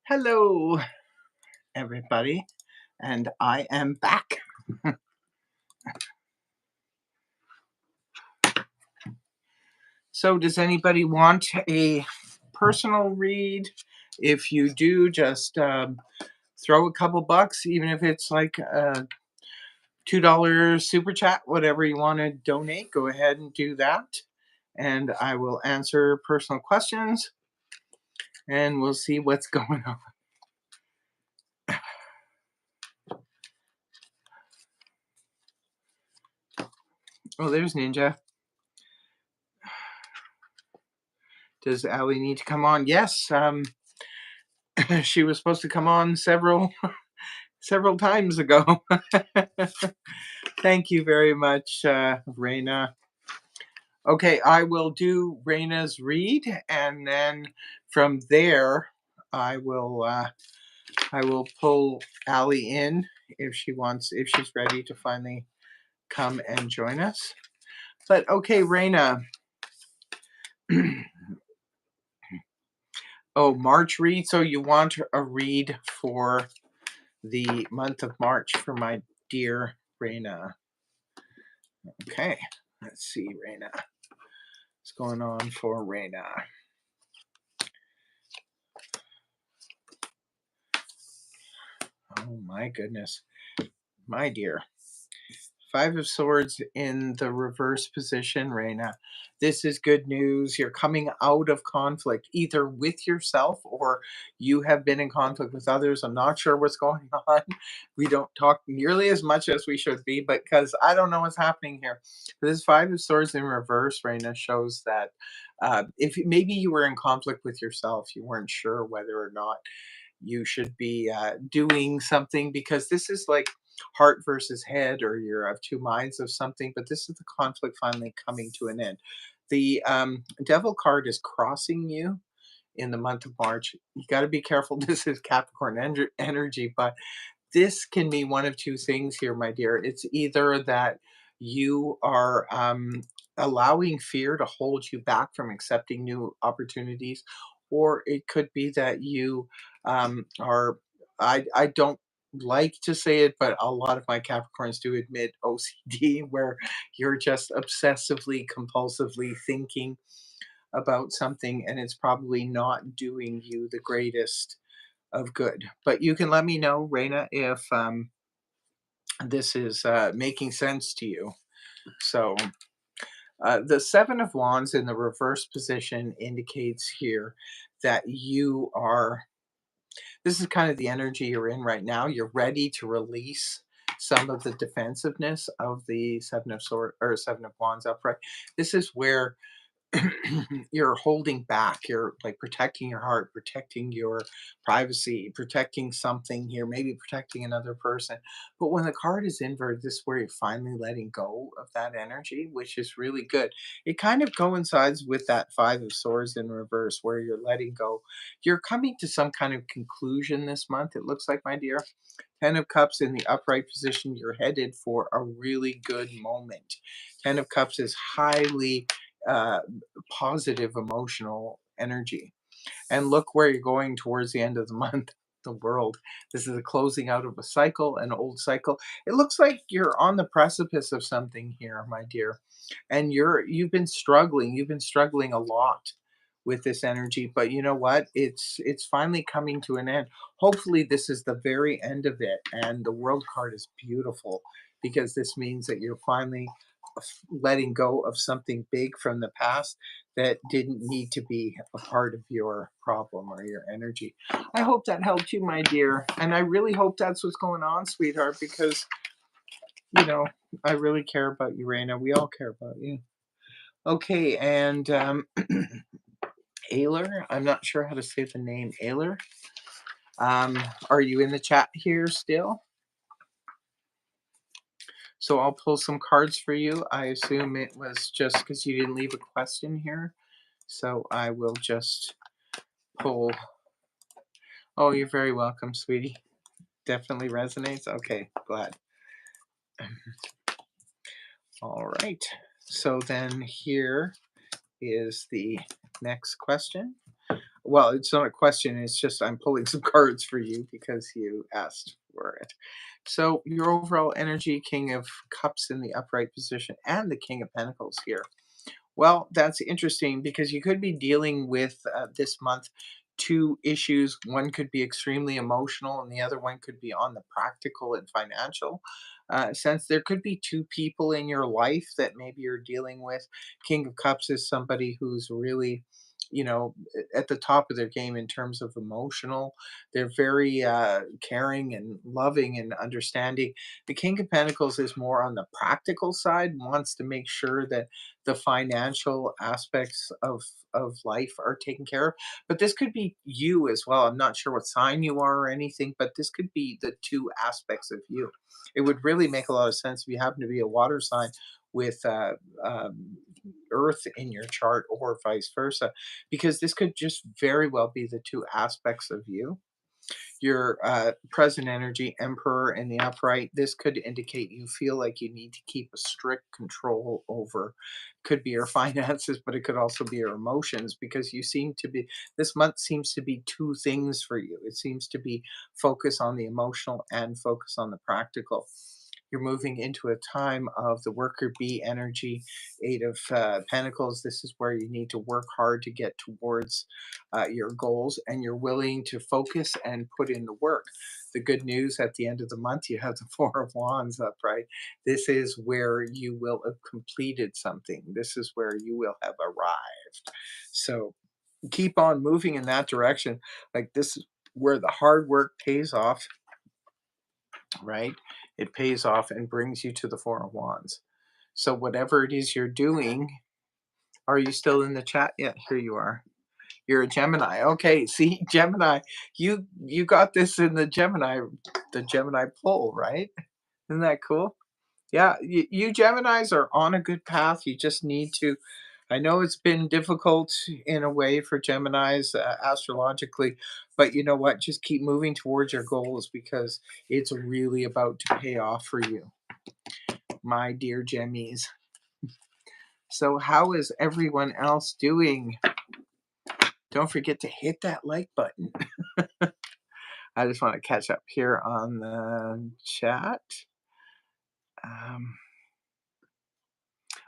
Hello, everybody, and I am back. So, does anybody want a personal read? If you do, just throw a couple bucks, even if it's like a $2 super chat, whatever you want to donate, go ahead and do that. And I will answer personal questions, and we'll see what's going on. Oh, there's Ninja. Does Ali need to come on? Yes. She was supposed to come on several times ago. Thank you very much, Raina. Okay, I will do Raina's read, and then from there, I will pull Allie in if she's ready to finally come and join us. But okay, Raina. Oh, March read. So you want a read for the month of March for my dear Raina. Okay, let's see, Raina. What's going on for Raina? Oh my goodness. My dear. Five of Swords in the reverse position, Raina. This is good news. You're coming out of conflict, either with yourself or you have been in conflict with others. I'm not sure what's going on. We don't talk nearly as much as we should be, but because I don't know what's happening here. This Five of Swords in reverse, Raina, shows that if maybe you were in conflict with yourself, you weren't sure whether or not you should be doing something, because this is like heart versus head, or you're of two minds of something, but this is the conflict finally coming to an end. The devil card is crossing you in the month of March. You got to be careful. This is Capricorn energy, but this can be one of two things here, my dear. It's either that you are allowing fear to hold you back from accepting new opportunities, or it could be that you are, I don't like to say it, but a lot of my Capricorns do admit OCD, where you're just obsessively, compulsively thinking about something, and it's probably not doing you the greatest of good. But you can let me know, Reina, if this is making sense to you. So the Seven of Wands in the reverse position indicates here that you are, this is kind of the energy you're in right now. You're ready to release some of the defensiveness of the Seven of Swords or Seven of Wands upright. This is where you're holding back. You're like protecting your heart, protecting your privacy, protecting something here, maybe protecting another person. But when the card is inverted, this is where you're finally letting go of that energy, which is really good. It kind of coincides with that Five of Swords in reverse, where you're letting go. You're coming to some kind of conclusion this month, it looks like, my dear. Ten of Cups in the upright position, you're headed for a really good moment. Ten of Cups is highly uh, positive emotional energy. And look where you're going towards the end of the month. The world. This is a closing out of a cycle, an old cycle. It looks like you're on the precipice of something here, my dear. And you've been struggling. You've been struggling a lot with this energy, but you know what? It's finally coming to an end. Hopefully this is the very end of it, and the world card is beautiful because this means that you're finally letting go of something big from the past that didn't need to be a part of your problem or your energy. I hope that helped you, my dear. And I really hope that's what's going on, sweetheart, because, you know, I really care about you, Raina. We all care about you. Okay, and Ayler, I'm not sure how to say the name. Ayler, are you in the chat here still? So I'll pull some cards for you. I assume it was just because you didn't leave a question here. So I will just pull. Oh, you're very welcome, sweetie. Definitely resonates. Okay, glad. All right. So then here is the next question. Well, it's not a question, it's just I'm pulling some cards for you because you asked for it. So, your overall energy, King of Cups in the upright position, and the King of Pentacles here. Well, that's interesting because you could be dealing with this month two issues. One could be extremely emotional, and the other one could be on the practical and financial sense. There could be two people in your life that maybe you're dealing with. King of Cups is somebody who's really you know, at the top of their game in terms of emotional. They're very caring and loving and understanding. The King of Pentacles is more on the practical side, wants to make sure that the financial aspects of life are taken care of. But this could be you as well. I'm not sure what sign you are or anything, but this could be the two aspects of you. It would really make a lot of sense if you happen to be a water sign with Earth in your chart or vice versa, because this could just very well be the two aspects of you. Your present energy, Emperor in the upright, this could indicate you feel like you need to keep a strict control over, could be your finances, but it could also be your emotions, because you seem to be, this month seems to be two things for you. It seems to be focus on the emotional and focus on the practical. You're moving into a time of the worker bee energy, Eight of Pentacles. This is where you need to work hard to get towards your goals, and you're willing to focus and put in the work. The good news at the end of the month, you have the Four of Wands upright. This is where you will have completed something. This is where you will have arrived. So keep on moving in that direction. Like, this is where the hard work pays off, right? It pays off and brings you to the Four of Wands. So whatever it is you're doing, are you still in the chat? Yeah, here you are. You're a Gemini. Okay, see, Gemini, you got this in the Gemini pull, right? Isn't that cool? Yeah, you Geminis are on a good path. You just need to, I know it's been difficult in a way for Geminis astrologically, but you know what? Just keep moving towards your goals, because it's really about to pay off for you, my dear Gemmies. So how is everyone else doing? Don't forget to hit that like button. I just want to catch up here on the chat.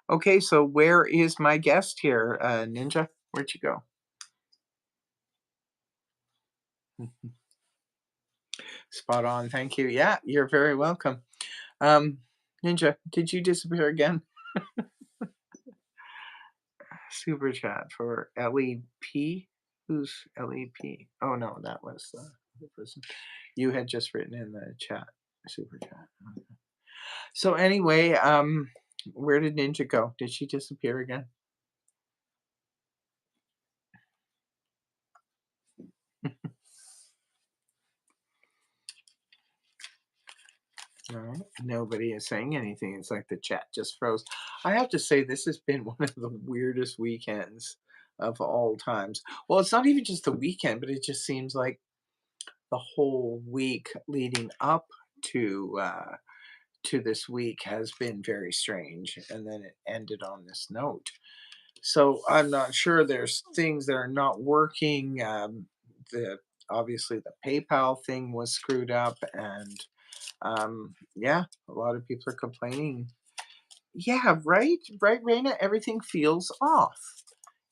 Okay, so where is my guest here? Ninja, where'd you go? Spot on, thank you. Yeah, you're very welcome. Ninja, did you disappear again? Super chat for LEP. Who's LEP? Oh no, that was the other person. You had just written in the chat. Super chat. Okay. So anyway, where did Ninja go? Did she disappear again? No, nobody is saying anything. It's like the chat just froze. I have to say, this has been one of the weirdest weekends of all times. Well, it's not even just the weekend, but it just seems like the whole week leading up to this week has been very strange, and then it ended on this note. So I'm not sure. There's things that are not working. The Obviously the PayPal thing was screwed up, and yeah, a lot of people are complaining. Yeah, right, Raina. Everything feels off.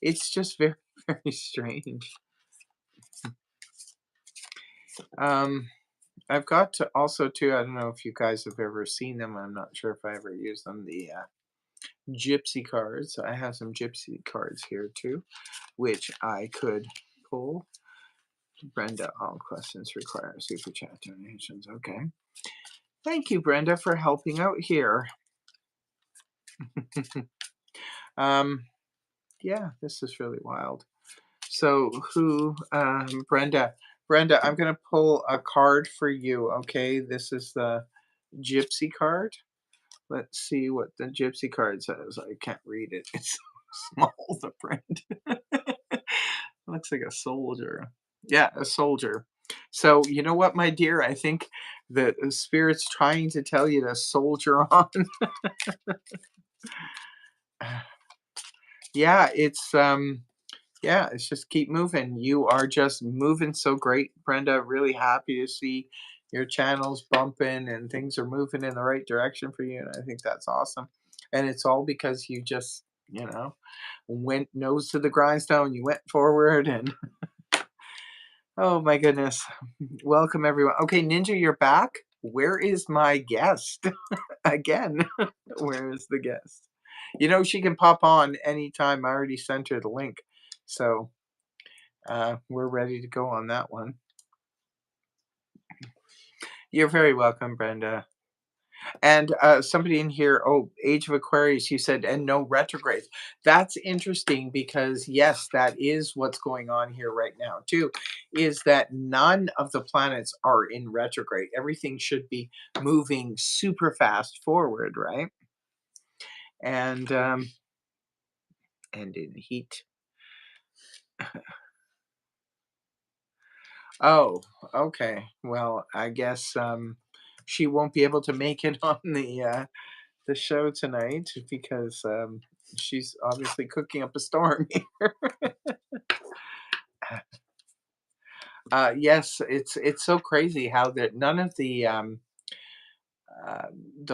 It's just very, very strange. I've got to also too. I don't know if you guys have ever seen them. I'm not sure if I ever used them. The Gypsy cards. I have some Gypsy cards here too, which I could pull. Brenda, all questions require super chat donations. Okay. Thank you, Brenda, for helping out here. Yeah, this is really wild. So Brenda, I'm going to pull a card for you. Okay. This is the Gypsy card. Let's see what the Gypsy card says. I can't read it. It's so small, the print. Looks like a soldier. Yeah, a soldier. So, you know what, my dear? I think the spirit's trying to tell you to soldier on. Yeah, it's just keep moving. You are just moving so great, Brenda. Really happy to see your channels bumping and things are moving in the right direction for you. And I think that's awesome. And it's all because you just, went nose to the grindstone. You went forward and oh my goodness. Welcome everyone. Okay, Ninja, you're back. Where is my guest? Again, where is the guest? She can pop on anytime. I already sent her the link. So we're ready to go on that one. You're very welcome, Brenda. And somebody in here, oh, Age of Aquarius, you said, and no retrogrades. That's interesting because, yes, that is what's going on here right now, too, is that none of the planets are in retrograde. Everything should be moving super fast forward, right? And in heat. Oh, okay. Well, I guess she won't be able to make it on the show tonight because she's obviously cooking up a storm here. Yes, it's so crazy how that none of the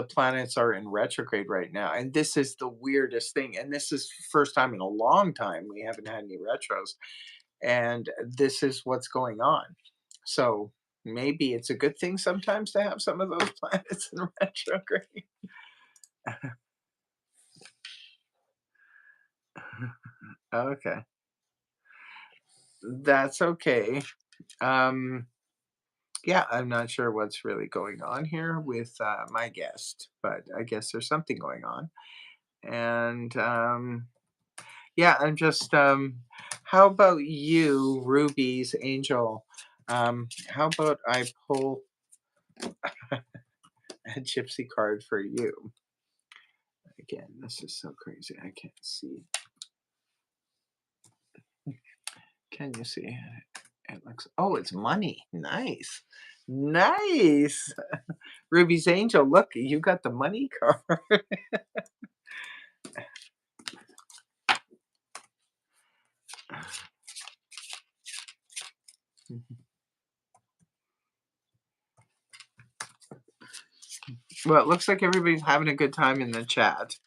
planets are in retrograde right now, and this is the weirdest thing. And this is the first time in a long time we haven't had any retros, and this is what's going on. So maybe it's a good thing sometimes to have some of those planets in retrograde. Okay, that's okay. Um, yeah, I'm not sure what's really going on here with my guest, but I guess there's something going on. And yeah, I'm just, how about you, Ruby's angel? How about I pull a gypsy card for you? Again, this is so crazy. I can't see. Can you see? It looks, oh, it's money. Nice. Nice. Ruby's angel, look, you got the money card. Well, it looks like everybody's having a good time in the chat.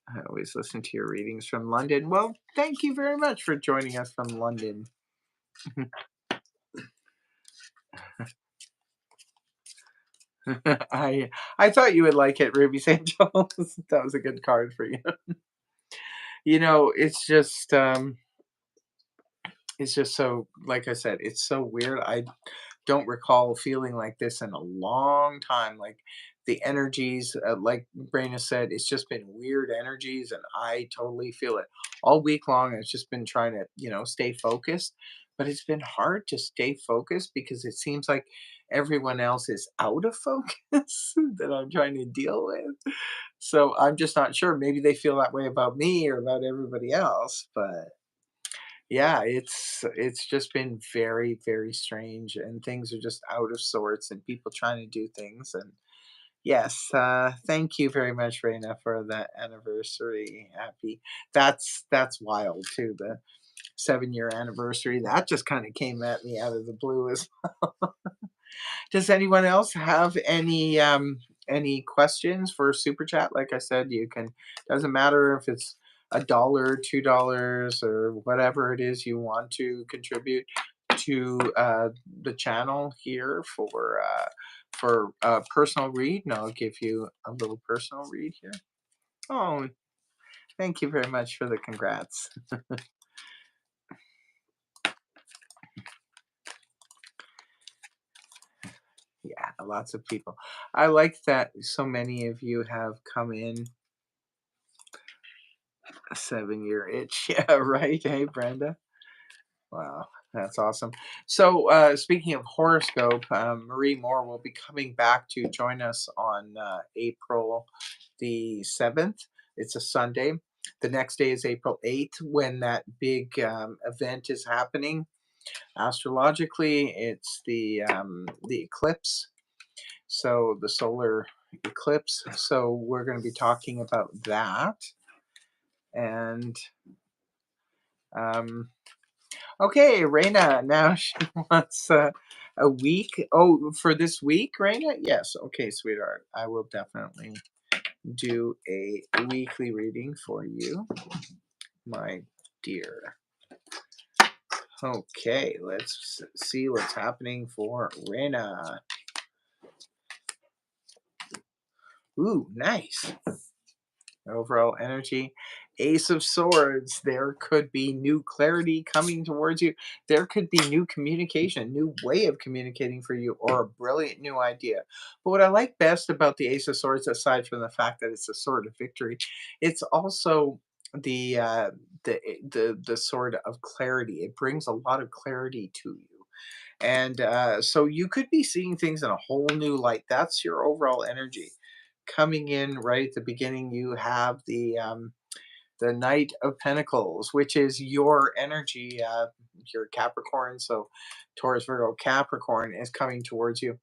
I always listen to your readings from London. Well, thank you very much for joining us from London. I thought you would like it, Ruby's Angels. That was a good card for you. You know, it's just so, like I said, it's so weird. I don't recall feeling like this in a long time. Like the energies, like Raina said, it's just been weird energies, and I totally feel it all week long. It's just been trying to, stay focused, but it's been hard to stay focused because it seems like everyone else is out of focus that I'm trying to deal with. So I'm just not sure. Maybe they feel that way about me or about everybody else, but yeah, it's just been very, very strange, and things are just out of sorts, and people trying to do things. And yes, thank you very much, Raina, for that anniversary. Happy. That's wild too. The 7-year anniversary that just kind of came at me out of the blue. As does anyone else have any questions for super chat? Like I said, you can. Doesn't matter if it's $1, $2, or whatever it is you want to contribute to the channel here for a personal read. And I'll give you a little personal read here. Oh, thank you very much for the congrats. Yeah, lots of people. I like that so many of you have come in. A 7-year itch. Yeah, right. Hey, Brenda. Wow, that's awesome. So, speaking of horoscope, Marie Moore will be coming back to join us on April the 7th. It's a Sunday. The next day is April 8th when that big event is happening. Astrologically, it's the eclipse. So, the solar eclipse. So, we're going to be talking about that. And um, okay, Raina, now she wants a week. Oh, for this week, Raina? Yes. Okay, sweetheart. I will definitely do a weekly reading for you, my dear. Okay, let's see what's happening for Raina. Ooh, nice. Overall energy. Ace of Swords, there could be new clarity coming towards you. There could be new communication, new way of communicating for you, or a brilliant new idea. But what I like best about the Ace of Swords, aside from the fact that it's a sword of victory, it's also the uh, the sword of clarity. It brings a lot of clarity to you. And so you could be seeing things in a whole new light. That's your overall energy. Coming in right at the beginning, you have the Knight of Pentacles, which is your energy. Your Capricorn, so Taurus, Virgo, Capricorn is coming towards you.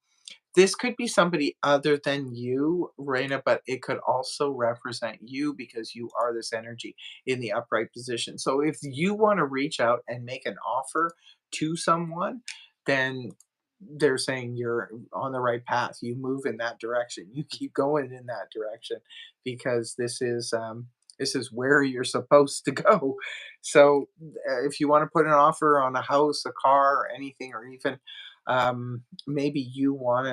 This could be somebody other than you, Raina, but it could also represent you because you are this energy in the upright position. So if you want to reach out and make an offer to someone, then they're saying you're on the right path. You move in that direction. You keep going in that direction because this is where you're supposed to go. So if you want to put an offer on a house, a car, or anything, or even maybe you want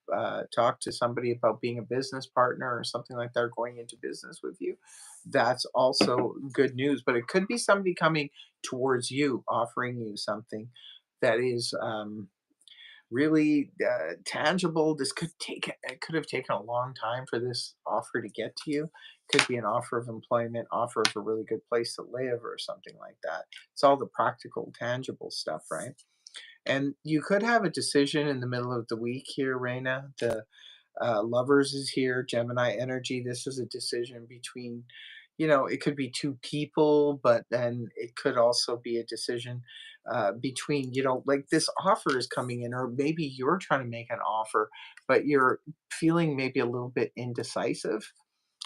to talk to somebody about being a business partner or something like that, or going into business with you, that's also good news. But it could be somebody coming towards you, offering you something that is really tangible. This could take it could have taken a long time for this offer to get to you. Could be an offer of employment, offer of a really good place to live, or something like that. It's all the practical, tangible stuff, right? And you could have a decision in the middle of the week here, Reina. The Lovers is here, Gemini energy. This is a decision between, it could be two people, but then it could also be a decision between, like this offer is coming in, or maybe you're trying to make an offer, but you're feeling maybe a little bit indecisive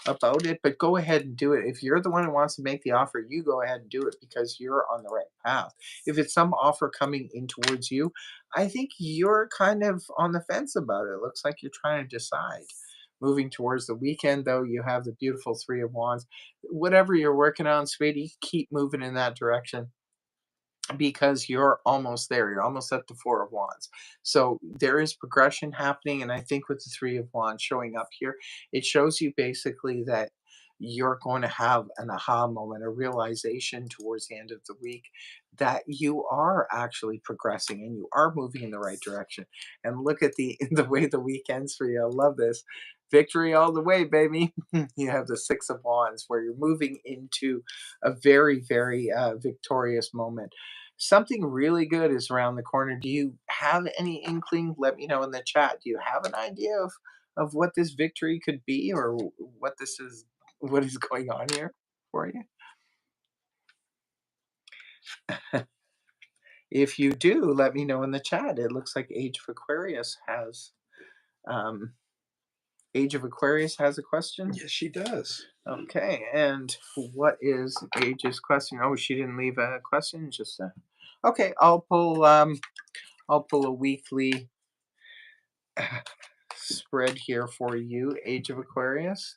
about it, but go ahead and do it. If you're the one who wants to make the offer, you go ahead and do it because you're on the right path. If it's some offer coming in towards you, I think you're kind of on the fence about it. It looks like you're trying to decide. Moving towards the weekend, though, you have the beautiful Three of Wands. Whatever you're working on, sweetie, keep moving in that direction because you're almost there. You're almost at the Four of Wands. So there is progression happening. And I think with the Three of Wands showing up here, it shows you basically that you're going to have an aha moment, a realization towards the end of the week that you are actually progressing and you are moving in the right direction. And look at the the way the week ends for you. I love this. Victory all the way, baby. You have the Six of Wands where you're moving into a very, very victorious moment. Something really good is around the corner. Do you have any inkling? Let me know in the chat. Do you have an idea of what this victory could be, or what this is, what is going on here for you? If you do, let me know in the chat. It looks like um, Age of Aquarius has a question. Yes, she does. Okay, and what is Age's question? Oh, she didn't leave a question. Just okay. I'll pull a weekly spread here for you, Age of Aquarius.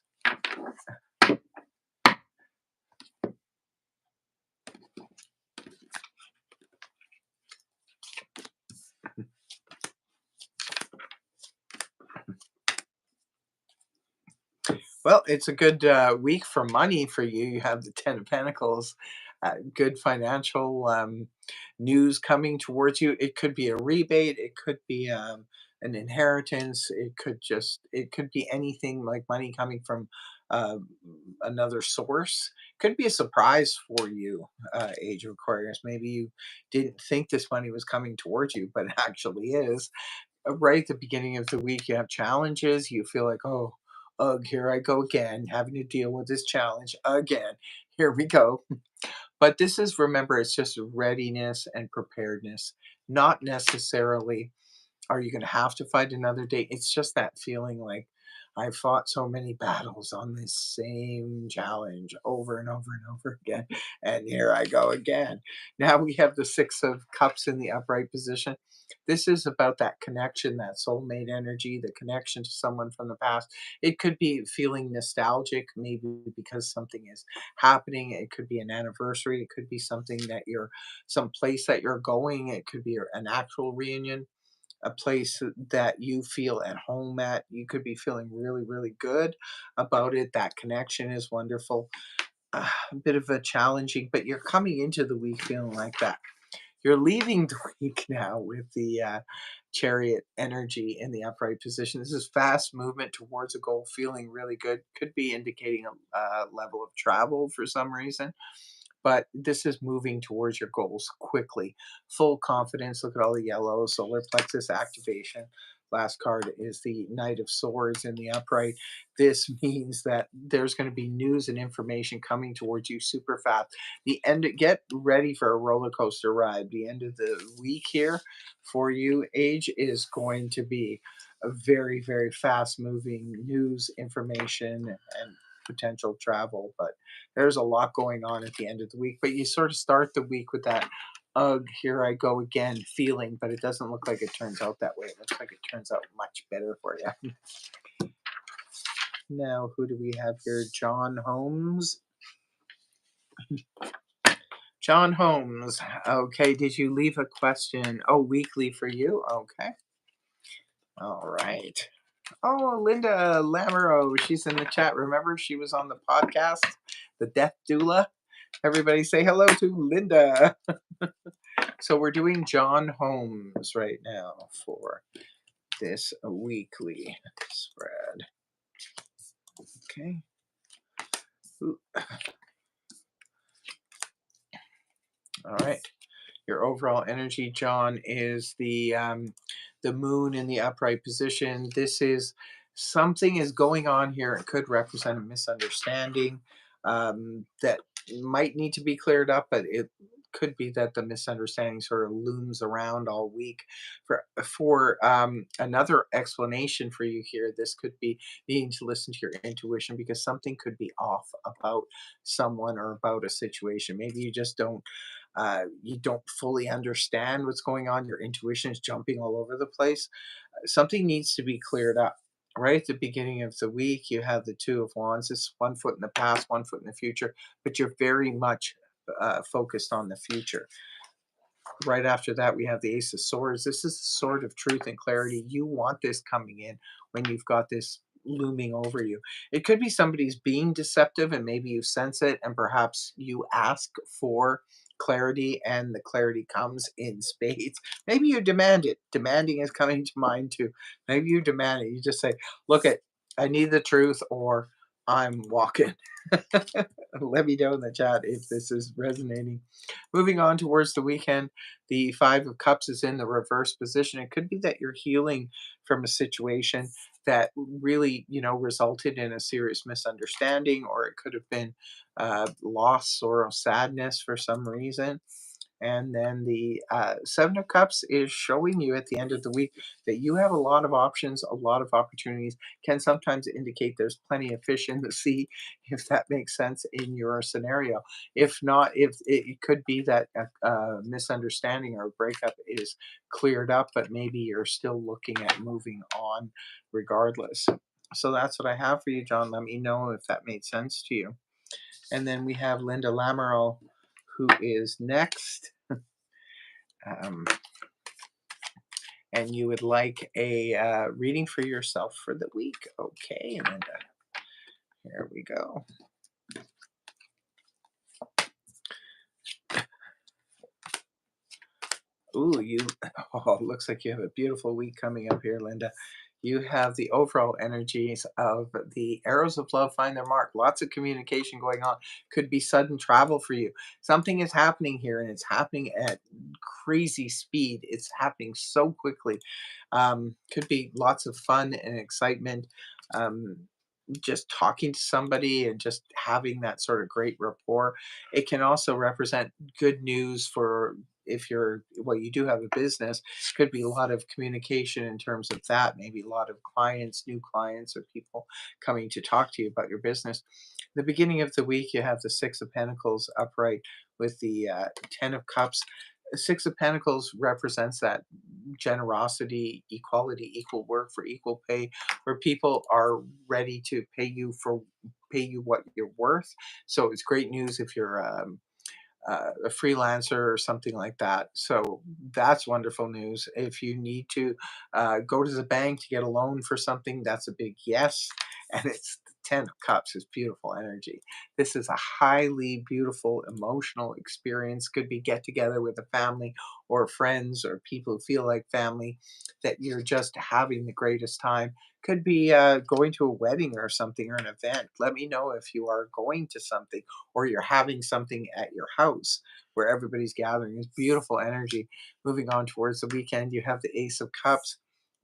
Well, it's a good week for money for you. You have the Ten of Pentacles, good financial news coming towards you. It could be a rebate. It could be an inheritance. It could be anything like money coming from uh, another source. Could be a surprise for you, Age of Aquarius. Maybe you didn't think this money was coming towards you, but it actually is. Right at the beginning of the week, you have challenges. You feel like, oh, ugh, here I go again, having to deal with this challenge again. Here we go. But this is, remember, it's just readiness and preparedness, not necessarily are you going to have to fight another day? It's just that feeling like I fought so many battles on this same challenge over and over and over again. And here I go again. Now we have the Six of Cups in the upright position. This is about that connection, that soulmate energy, the connection to someone from the past. It could be feeling nostalgic, maybe because something is happening. It could be an anniversary. It could be something that some place that you're going. It could be an actual reunion, a place that you feel at home at. You could be feeling really, really good about it. That connection is wonderful. a bit of a challenging, but you're coming into the week feeling like that. You're leaving the week now with the chariot energy in the upright position. This is fast movement towards a goal, feeling really good. Could be indicating a level of travel for some reason, but this is moving towards your goals quickly. Full confidence. Look at all the yellow, solar plexus activation. Last card is the Knight of Swords in the upright. This means that there's going to be news and information coming towards you super fast. The end. Get ready for a roller coaster ride. The end of the week here for you, age, is going to be a very, very fast moving news, information, and potential travel. But there's a lot going on at the end of the week. But you sort of start the week with that ugh, here I go again feeling, but it doesn't look like it turns out that way. It looks like it turns out much better for you. Now, who do we have here? John Holmes. John Holmes. Okay, did you leave a question? Oh, weekly for you? Okay. All right. Oh, Linda Lamoureux. She's in the chat. Remember, she was on the podcast, The Death Doula? Everybody say hello to Linda. So we're doing John Holmes right now for this weekly spread. Okay. Ooh. All right. Your overall energy, John, is the moon in the upright position. This is something is going on here. It could represent a misunderstanding that might need to be cleared up, but it could be that the misunderstanding sort of looms around all week. For another explanation for you here, this could be needing to listen to your intuition because something could be off about someone or about a situation. Maybe you don't fully understand what's going on. Your intuition is jumping all over the place. Something needs to be cleared up. Right at the beginning of the week, you have the Two of Wands. It's 1 foot in the past, 1 foot in the future, but you're very much focused on the future. Right after that, we have the Ace of Swords. This is the sword of truth and clarity. You want this coming in when you've got this looming over you. It could be somebody's being deceptive and maybe you sense it and perhaps you ask for clarity and the clarity comes in spades. Maybe you demand it. Demanding is coming to mind too. Maybe you demand it. You just say, look I need the truth or I'm walking. Let me know in the chat if this is resonating. Moving on towards the weekend, the Five of Cups is in the reverse position. It could be that you're healing from a situation that really, resulted in a serious misunderstanding, or it could have been loss, sorrow, sadness for some reason. And then the Seven of Cups is showing you at the end of the week that you have a lot of options, a lot of opportunities, can sometimes indicate there's plenty of fish in the sea, if that makes sense in your scenario. If not, if it could be that a misunderstanding or a breakup is cleared up, but maybe you're still looking at moving on regardless. So that's what I have for you, John. Let me know if that made sense to you. And then we have Linda Lamoureux, who is next. And you would like a reading for yourself for the week. Okay, Linda. Here we go. Ooh, it looks like you have a beautiful week coming up here, Linda. You have the overall energies of the arrows of love find their mark. Lots of communication going on. Could be sudden travel for you. Something is happening here, and it's happening at crazy speed. It's happening so quickly. Could be lots of fun and excitement. Just talking to somebody and just having that sort of great rapport. It can also represent good news for if you do have a business, could be a lot of communication in terms of that, maybe a lot of clients, new clients, or people coming to talk to you about your business. The beginning of the week, you have the Six of Pentacles upright with the Ten of Cups. Six of Pentacles represents that generosity, equality, equal work for equal pay, where people are ready to pay you what you're worth. So it's great news if you're a freelancer or something like that. So that's wonderful news. If you need to go to the bank to get a loan for something, that's a big yes. And it's Ten of Cups is beautiful energy. This is a highly beautiful emotional experience. Could be get together with a family or friends or people who feel like family, that you're just having the greatest time. Could be going to a wedding or something or an event. Let me know if you are going to something or you're having something at your house where everybody's gathering. It's beautiful energy. Moving on towards the weekend, you have the Ace of Cups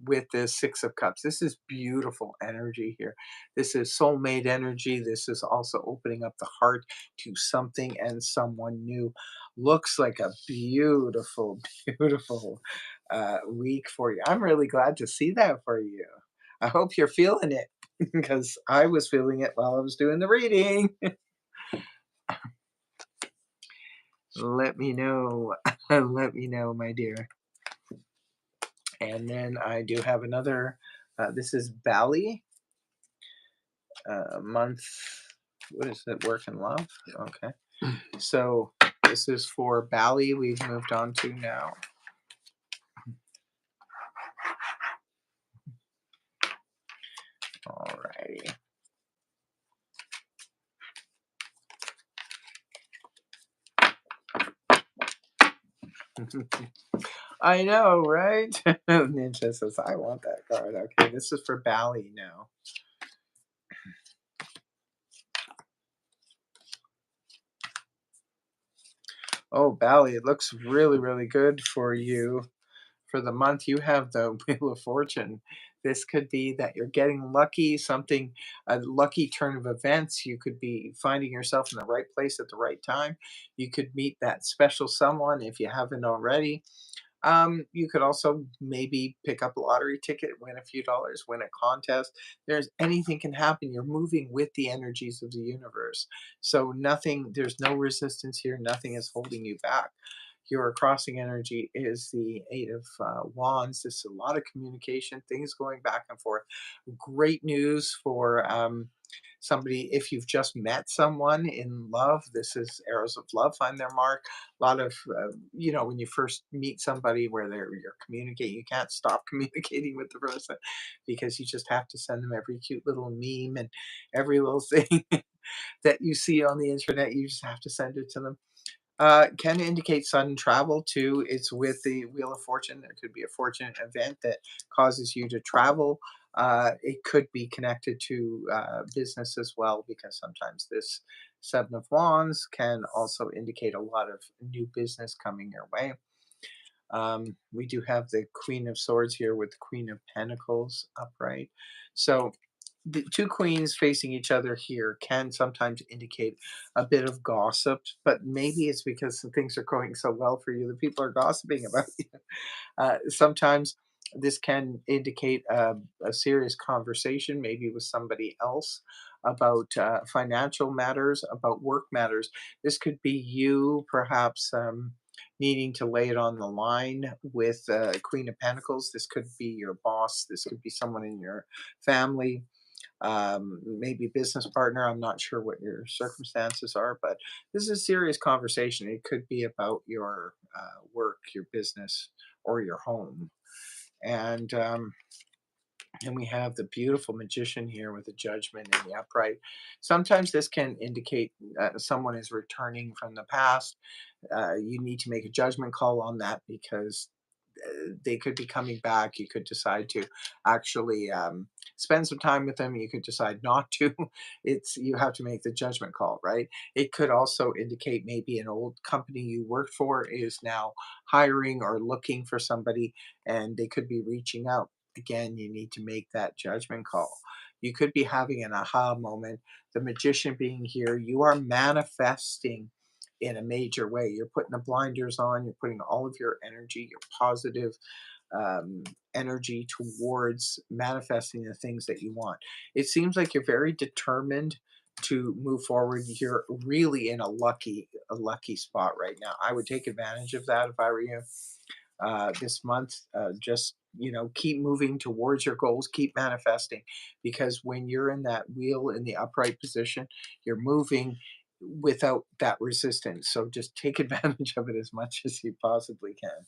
with the Six of Cups. This is beautiful energy here. This is soulmate energy. This is also opening up the heart to something and someone new. Looks like a beautiful, beautiful week for you. I'm really glad to see that for you. I hope you're feeling it because I was feeling it while I was doing the reading. Let me know. Let me know, my dear. And then I do have another. This is Bali month. What is it? Work and love. Okay. So this is for Bali. We've moved on to now. Alrighty. I know, right? Ninja says, I want that card. Okay, this is for Bali now. Oh, Bali, it looks really, really good for you. For the month, you have the Wheel of Fortune. This could be that you're getting lucky, something, a lucky turn of events. You could be finding yourself in the right place at the right time. You could meet that special someone if you haven't already. You could also maybe pick up a lottery ticket, win a few dollars, win a contest. There's anything can happen. You're moving with the energies of the universe. So nothing, there's no resistance here. Nothing is holding you back. Your crossing energy is the Eight of Wands. There's a lot of communication, things going back and forth. Great news for somebody. If you've just met someone in love, this is arrows of love find their mark. A lot of, when you first meet somebody where you're communicating, you can't stop communicating with the person because you just have to send them every cute little meme and every little thing that you see on the internet. You just have to send it to them. Can indicate sudden travel too. It's with the Wheel of Fortune. There could be a fortunate event that causes you to travel. It could be connected to business as well, because sometimes this Seven of Wands can also indicate a lot of new business coming your way. We do have the Queen of Swords here with the Queen of Pentacles upright. So the two queens facing each other here can sometimes indicate a bit of gossip, but maybe it's because things are going so well for you that people are gossiping about you. Sometimes this can indicate a serious conversation, maybe with somebody else, about financial matters, about work matters. This could be you, perhaps. Needing to lay it on the line with Queen of Pentacles. This could be your boss. This could be someone in your family, maybe business partner. I'm not sure what your circumstances are, but this is a serious conversation. It could be about your work, your business, or your home. And we have the beautiful Magician here with the Judgment in the upright. Sometimes this can indicate someone is returning from the past. You need to make a judgment call on that, because they could be coming back. You could decide to actually spend some time with them. You could decide not to. You have to make the judgment call, right? It could also indicate maybe an old company you worked for is now hiring or looking for somebody, and they could be reaching out. Again, you need to make that judgment call. You could be having an aha moment. The Magician being here, you are manifesting in a major way. You're putting the blinders on, you're putting all of your energy, your positive energy towards manifesting the things that you want. It seems like you're very determined to move forward. You're really in a lucky spot right now. I would take advantage of that if I were you. This month, just keep moving towards your goals, keep manifesting, because when you're in that wheel in the upright position, you're moving without that resistance. So just take advantage of it as much as you possibly can.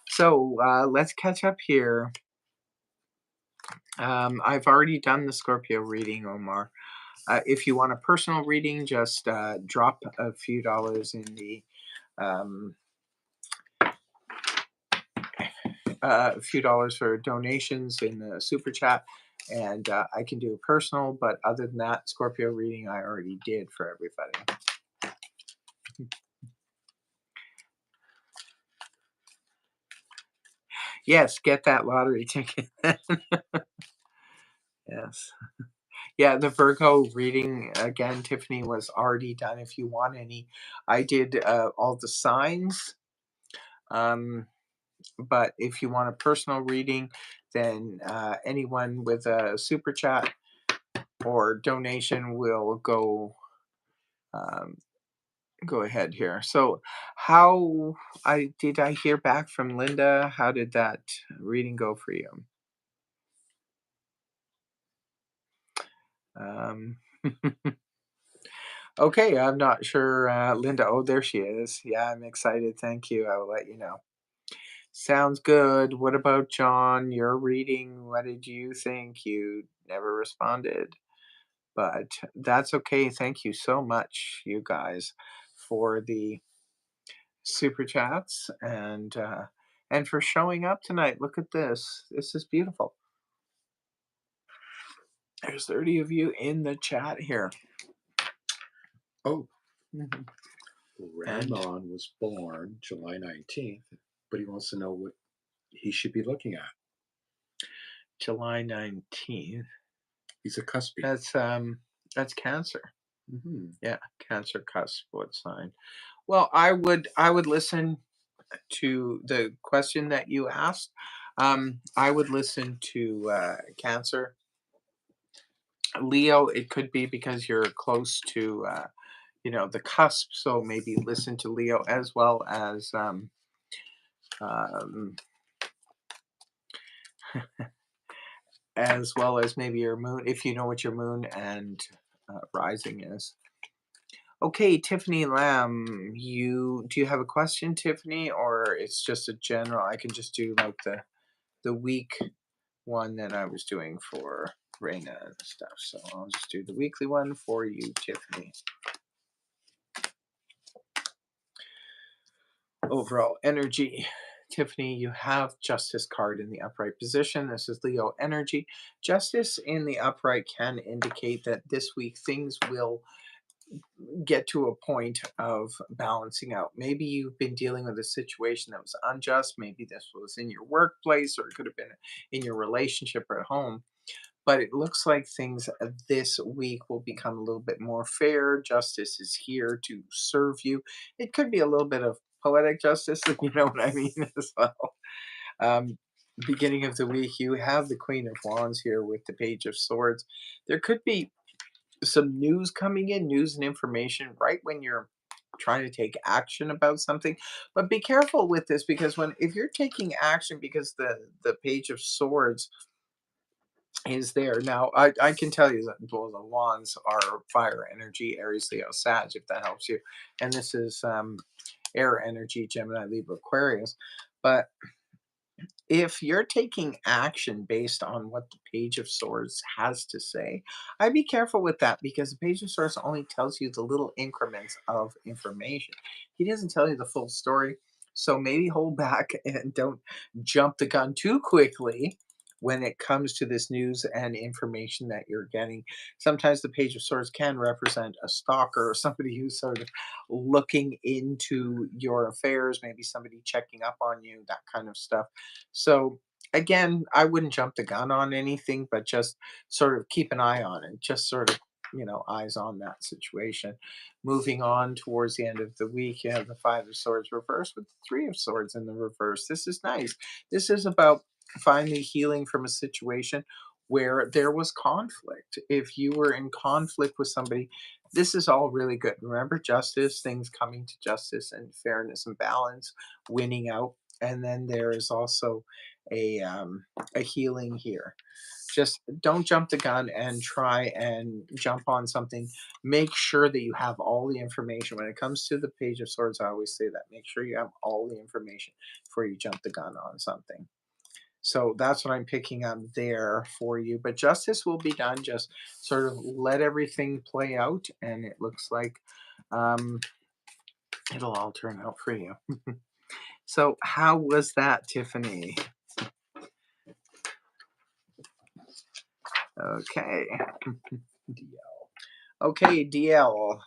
So let's catch up here. I've already done the Scorpio reading, Omar. If you want a personal reading, just drop a few dollars in the um, a few dollars for donations in the super chat, and I can do a personal. But other than that, Scorpio reading I already did for everybody. Yes, get that lottery ticket. Yes. Yeah, the Virgo reading again, Tiffany, was already done. If you want any, I did all the signs. Um, but if you want a personal reading, then anyone with a super chat or donation will um, go ahead here. So, how I hear back from Linda? How did that reading go for you? Um, okay, I'm not sure, Linda. Oh, there she is. Yeah, I'm excited. Thank you. I will let you know. Sounds good. What about John? Your reading. What did you think? You never responded. But that's okay. Thank you so much, you guys, for the super chats and for showing up tonight. Look at this. This is beautiful. There's 30 of you in the chat here. Oh, Mhm. Raymond was born July 19th, but he wants to know what he should be looking at. July 19th. He's a cuspy. That's Cancer. Mm-hmm. Yeah, Cancer cusp. What sign? Well, I would listen to the question that you asked. I would listen to Cancer. Leo, it could be because you're close to the cusp, so maybe listen to Leo um, as well as maybe your moon, if you know what your moon and rising is. Okay, Tiffany Lamb, do you have a question, Tiffany, or it's just a general? I can just do like the week one that I was doing for Raina and stuff. So I'll just do the weekly one for you, Tiffany. Overall energy. Tiffany, you have Justice card in the upright position. This is Leo energy. Justice in the upright can indicate that this week things will get to a point of balancing out. Maybe you've been dealing with a situation that was unjust. Maybe this was in your workplace, or it could have been in your relationship or at home. But it looks like things this week will become a little bit more fair. Justice is here to serve you. It could be a little bit of poetic justice, if you know what I mean, as well. Um, Beginning of the week, you have the Queen of Wands here with the Page of Swords. There could be some news coming in, news and information right when you're trying to take action about something. But be careful with this, because if you're taking action, because the Page of Swords is there now, I can tell you that the wands are fire energy, Aries, Leo, Sag, if that helps you, and this is air energy, Gemini, Libra, Aquarius. But if you're taking action based on what the Page of Swords has to say, I'd be careful with that, because the Page of Swords only tells you the little increments of information. He doesn't tell you the full story. So maybe hold back and don't jump the gun too quickly when it comes to this news and information that you're getting. Sometimes the Page of Swords can represent a stalker, or somebody who's sort of looking into your affairs, maybe somebody checking up on you, that kind of stuff. So again, I wouldn't jump the gun on anything, but just sort of keep an eye on it. Just sort of, eyes on that situation. Moving on towards the end of the week, you have the Five of Swords reversed with the Three of Swords in the reverse. This is nice. This is about finally healing from a situation where there was conflict. If you were in conflict with somebody, this is all really good. Remember, justice, things coming to justice and fairness and balance, winning out. And then there is also a healing here. Just don't jump the gun and try and jump on something. Make sure that you have all the information. When it comes to the Page of Swords, I always say that. Make sure you have all the information before you jump the gun on something. So that's what I'm picking up there for you. But justice will be done. Just sort of let everything play out, and it looks like um, it'll all turn out for you. So, how was that, Tiffany? Okay. DL. Okay, DL.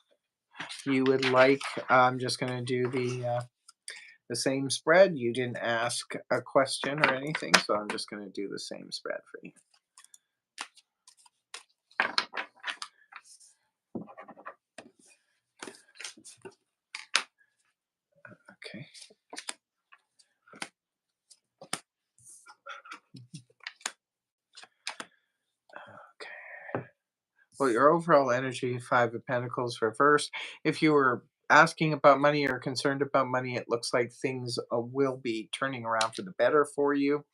You would like, I'm just going to do the same spread. You didn't ask a question or anything, so I'm just going to do the same spread for you. Okay. Okay. Well, your overall energy, Five of Pentacles reversed. If you were asking about money or concerned about money, it looks like things will be turning around for the better for you.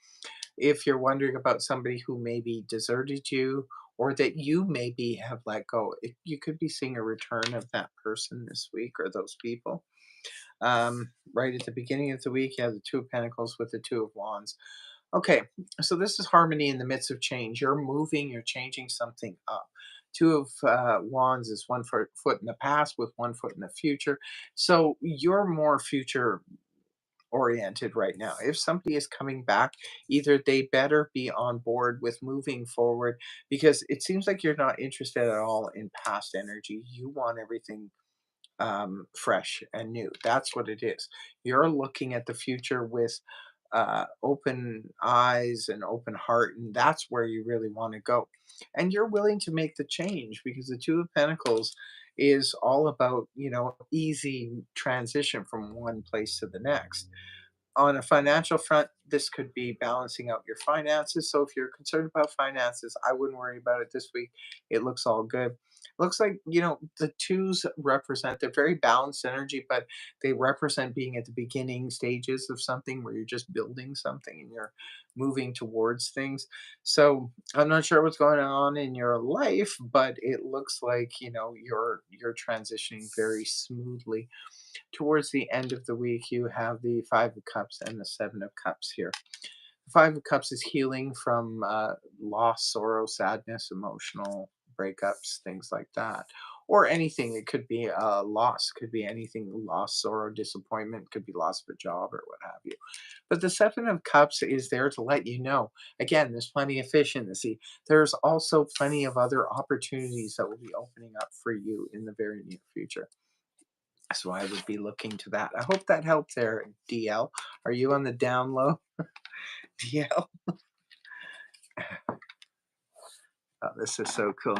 If you're wondering about somebody who maybe deserted you or that you maybe have let go, you could be seeing a return of that person this week or those people. Right at the beginning of the week, you have the Two of Pentacles with the Two of Wands. Okay, so this is harmony in the midst of change. You're moving, you're changing something up. Two of Wands is one foot in the past with one foot in the future. So you're more future oriented right now. If somebody is coming back, either they better be on board with moving forward because it seems like you're not interested at all in past energy. You want everything fresh and new. That's what it is. You're looking at the future with open eyes and open heart, and that's where you really want to go. And you're willing to make the change because the Two of Pentacles is all about, easy transition from one place to the next. On a financial front, this could be balancing out your finances. So if you're concerned about finances, I wouldn't worry about it this week. It looks all good. Looks like, the twos represent, they're very balanced energy, but they represent being at the beginning stages of something where you're just building something and you're moving towards things. So I'm not sure what's going on in your life, but it looks like, you're transitioning very smoothly. Towards the end of the week, you have the Five of Cups and the Seven of Cups here. The Five of Cups is healing from loss, sorrow, sadness, emotional breakups, things like that. Or anything. It could be a loss, could be anything loss, sorrow, disappointment, could be loss of a job or what have you. But the Seven of Cups is there to let you know again, there's plenty of fish in the sea. There's also plenty of other opportunities that will be opening up for you in the very near future. So I would be looking to that. I hope that helped there, DL. Are you on the down low, DL? Oh, this is so cool.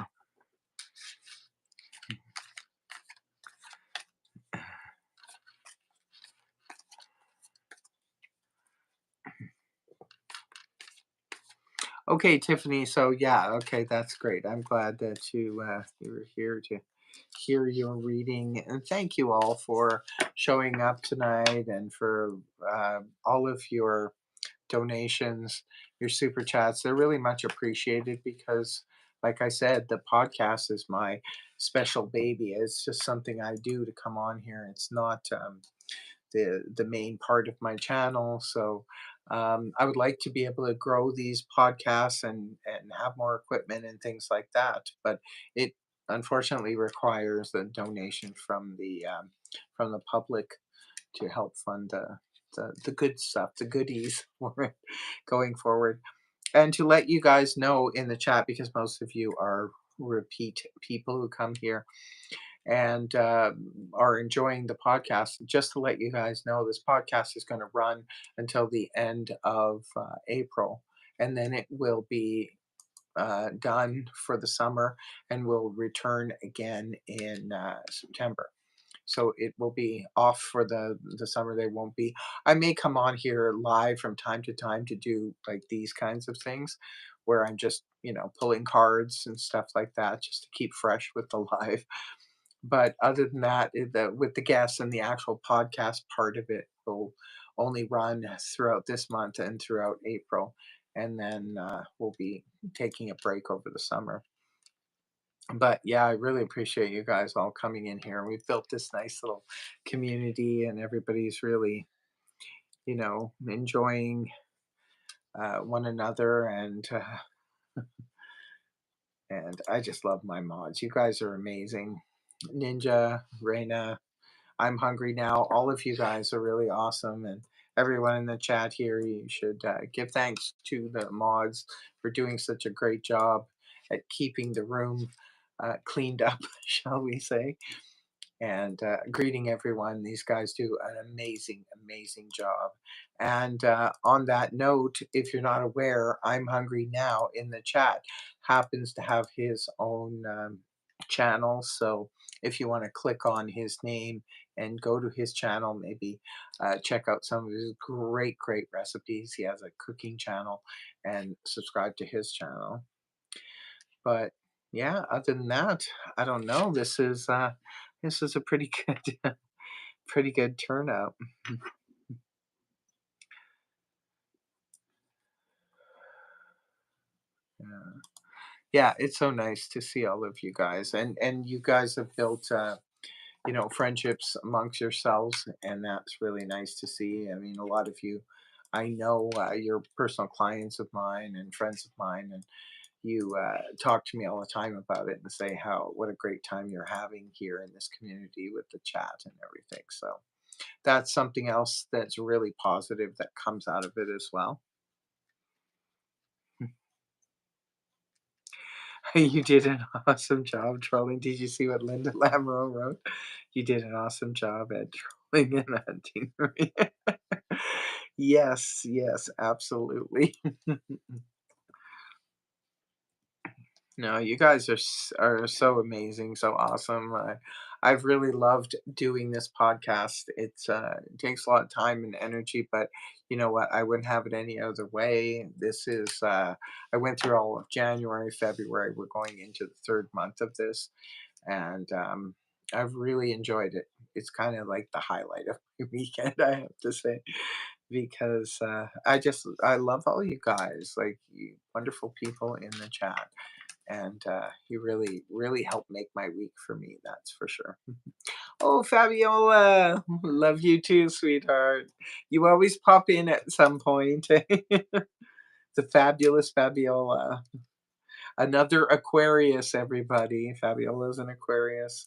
Okay, Tiffany. So yeah, okay, that's great. I'm glad that you were here to hear your reading, and thank you all for showing up tonight and for all of your donations, your super chats. They're really much appreciated because, like I said, the podcast is my special baby. It's just something I do to come on here. It's not the main part of my channel. So I would like to be able to grow these podcasts and have more equipment and things like that. But it unfortunately requires a donation from the public to help fund the good stuff, the goodies for it going forward. And to let you guys know in the chat, because most of you are repeat people who come here and are enjoying the podcast, just to let you guys know, this podcast is going to run until the end of April. And then it will be done for the summer and will return again in September. So it will be off for the summer. They won't be. I may come on here live from time to time to do like these kinds of things where I'm just, pulling cards and stuff like that just to keep fresh with the live. But other than that, with the guests and the actual podcast part of it will only run throughout this month and throughout April. And then we'll be taking a break over the summer. But yeah, I really appreciate you guys all coming in here. We've built this nice little community, and everybody's really, enjoying one another, and I just love my mods. You guys are amazing. Ninja, Raina, I'm hungry now. All of you guys are really awesome, and everyone in the chat here, you should give thanks to the mods for doing such a great job at keeping the room cleaned up, shall we say. And greeting everyone. These guys do an amazing, amazing job. And on that note, if you're not aware, I'm Hungry Now in the chat happens to have his own channel. So if you want to click on his name and go to his channel, maybe check out some of his great, great recipes. He has a cooking channel, and subscribe to his channel. But yeah, other than that, I don't know. This is a pretty good pretty good turnout. Yeah. Yeah, it's so nice to see all of you guys, and you guys have built friendships amongst yourselves, and that's really nice to see. I mean, a lot of you, I know, you're personal clients of mine and friends of mine, and you talk to me all the time about it and say how what a great time you're having here in this community with the chat and everything. So that's something else that's really positive that comes out of it as well. You did an awesome job trolling. Did you see what Linda Lamro wrote? You did an awesome job at trolling and hunting. Yes, yes, absolutely. No, you guys are so amazing, so awesome. I've really loved doing this podcast. It takes a lot of time and energy, but you know what? I wouldn't have it any other way. This is I went through all of January, February. We're going into the third month of this, and I've really enjoyed it. It's kind of like the highlight of my weekend, I have to say, because I love all you guys, like you wonderful people in the chat, and you really really helped make my week for me. That's for sure. Oh, Fabiola, love you too, sweetheart. You always pop in at some point. The fabulous Fabiola, another Aquarius. Everybody, Fabiola's an Aquarius.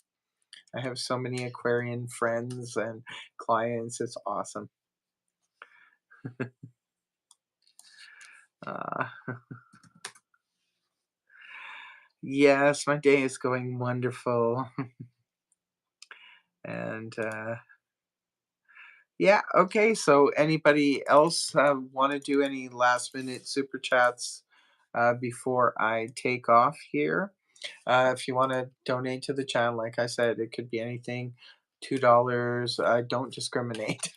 I have so many Aquarian friends and clients. It's awesome. Uh, yes, my day is going wonderful. And yeah, okay. So, anybody else want to do any last minute super chats before I take off here? If you want to donate to the channel, like I said, it could be anything. $2. Don't discriminate,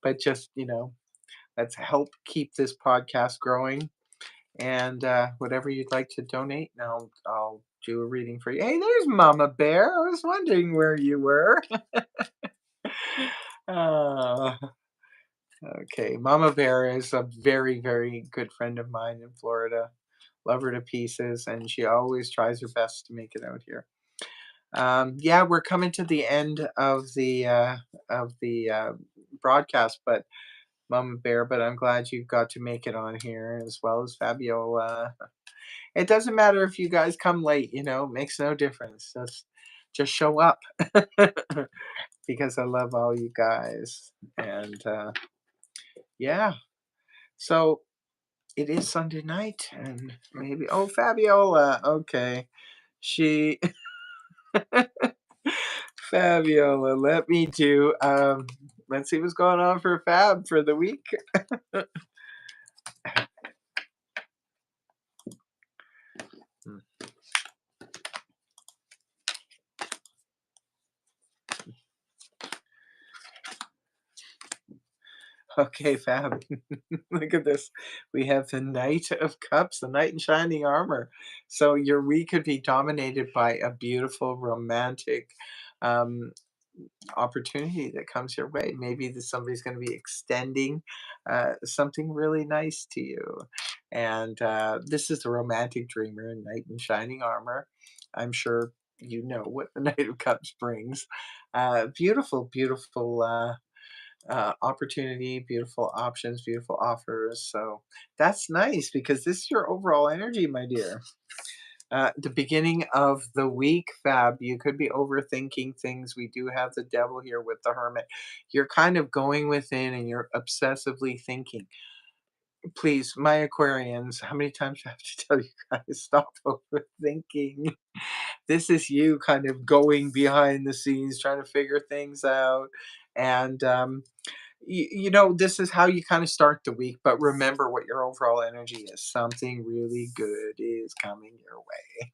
but just let's help keep this podcast growing. And whatever you'd like to donate, and I'll do a reading for you. Hey, there's Mama Bear. I was wondering where you were. uh, okay, Mama Bear is a very, very good friend of mine in Florida. Love her to pieces, and she always tries her best to make it out here. Yeah, we're coming to the end of the broadcast, but Mama Bear, but I'm glad you got to make it on here as well as Fabiola. It doesn't matter if you guys come late, it makes no difference. Just show up because I love all you guys. And yeah, so it is Sunday night, and maybe Fabiola. Okay, she Fabiola. Let me do. Let's see what's going on for Fab for the week. Okay, Fab. Look at this. We have the Knight of Cups, the Knight in Shining Armor. So your week could be dominated by a beautiful romantic um, opportunity that comes your way. Maybe somebody's going to be extending something really nice to you. And this is the romantic dreamer, Knight in Shining Armor. I'm sure you know what the Knight of Cups brings. Beautiful, beautiful opportunity, beautiful options, beautiful offers. So that's nice because this is your overall energy, my dear. The beginning of the week, Fab, you could be overthinking things. We do have the devil here with the hermit. You're kind of going within and you're obsessively thinking. Please, my Aquarians, how many times do I have to tell you guys stop overthinking? This is you kind of going behind the scenes, trying to figure things out. And this is how you kind of start the week, but remember what your overall energy is. Something really good is coming your way.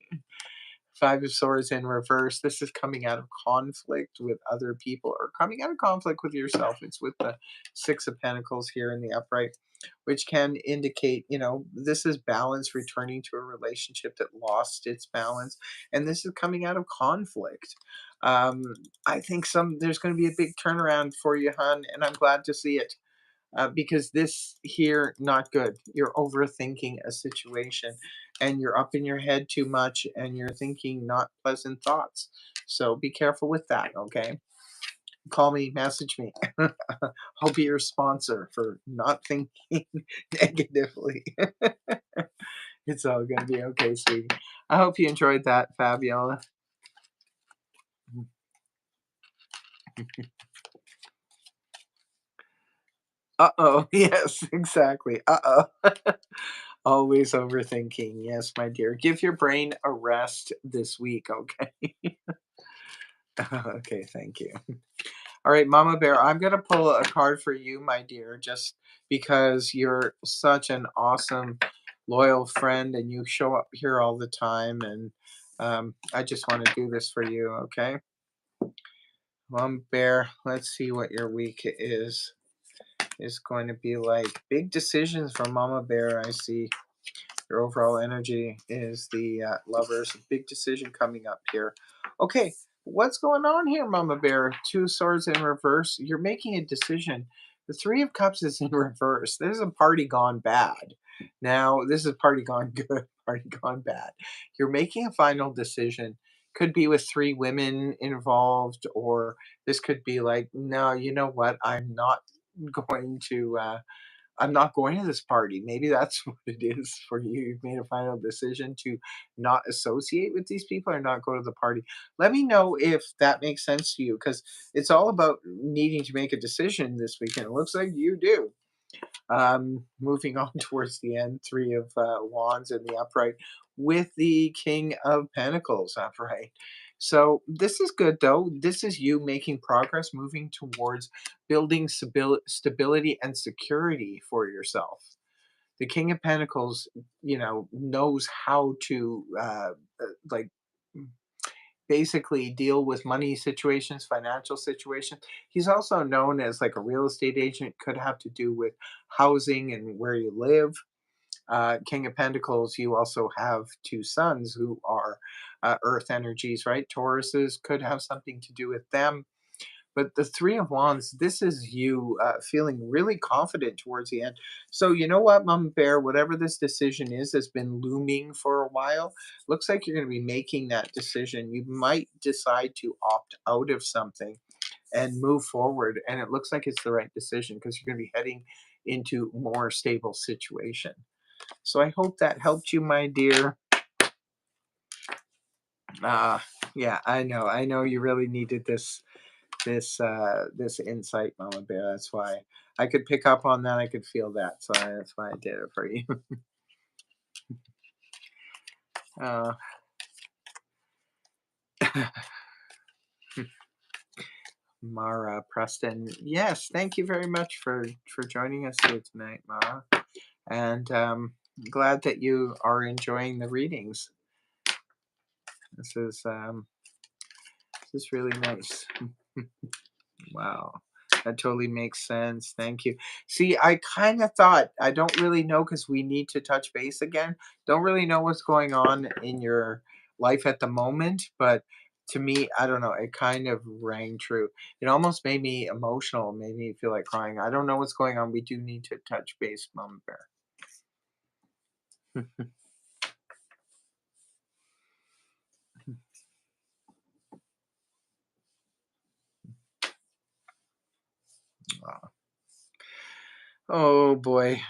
Five of Swords in reverse. This is coming out of conflict with other people or coming out of conflict with yourself. It's with the Six of Pentacles here in the upright, which can indicate, this is balance returning to a relationship that lost its balance. And this is coming out of conflict. Um, I think there's going to be a big turnaround for you, hon, and I'm glad to see it. Because this here, not good. You're overthinking a situation and you're up in your head too much and you're thinking not pleasant thoughts. So be careful with that, okay? Call me, message me. I'll be your sponsor for not thinking negatively. It's all going to be okay, sweetie. I hope you enjoyed that, Fabiola. Uh-oh. Yes, exactly. Uh-oh. Always overthinking. Yes, my dear. Give your brain a rest this week, okay? Okay, thank you. All right, Mama Bear, I'm going to pull a card for you, my dear, just because you're such an awesome, loyal friend and you show up here all the time. And I just want to do this for you, okay? Mama Bear, let's see what your week is going to be like. Big decisions from Mama Bear, I see. Your overall energy is the Lovers. Big decision coming up here. Okay, what's going on here, Mama Bear? Two Swords in reverse. You're making a decision. The Three of Cups is in reverse. This is a party gone bad. Now, this is party gone good, party gone bad. You're making a final decision. Could be with three women involved, or this could be like, no, you know what? Going to. I'm not going to this party. Maybe that's what it is for you. You've made a final decision to not associate with these people or not go to the party. Let me know if that makes sense to you because it's all about needing to make a decision this weekend. It looks like you do. Moving on towards the end, Three of Wands in the upright with the King of Pentacles upright. So this is good though. This is you making progress, moving towards building stability and security for yourself. The King of Pentacles, knows how to like basically deal with money situations, financial situations. He's also known as like a real estate agent, could have to do with housing and where you live. King of Pentacles, you also have two sons who are earth energies, right? Tauruses could have something to do with them. But the Three of Wands, this is you feeling really confident towards the end. So you know what, Mama Bear, whatever this decision is that's been looming for a while, looks like you're going to be making that decision. You might decide to opt out of something and move forward. And it looks like it's the right decision because you're going to be heading into more stable situation. So I hope that helped you, my dear. Yeah, I know. I know you really needed this insight, Mama Bear. That's why I could pick up on that. I could feel that. So that's why I did it for you. uh, Mara Preston. Yes, thank you very much for joining us here tonight, Mara. And glad that you are enjoying the readings. This is really nice. Wow. That totally makes sense. Thank you. See, I kind of thought, I don't really know because we need to touch base again. Don't really know what's going on in your life at the moment, but to me, I don't know, it kind of rang true. It almost made me emotional, made me feel like crying. I don't know what's going on. We do need to touch base, Mama Bear. Wow. Oh boy.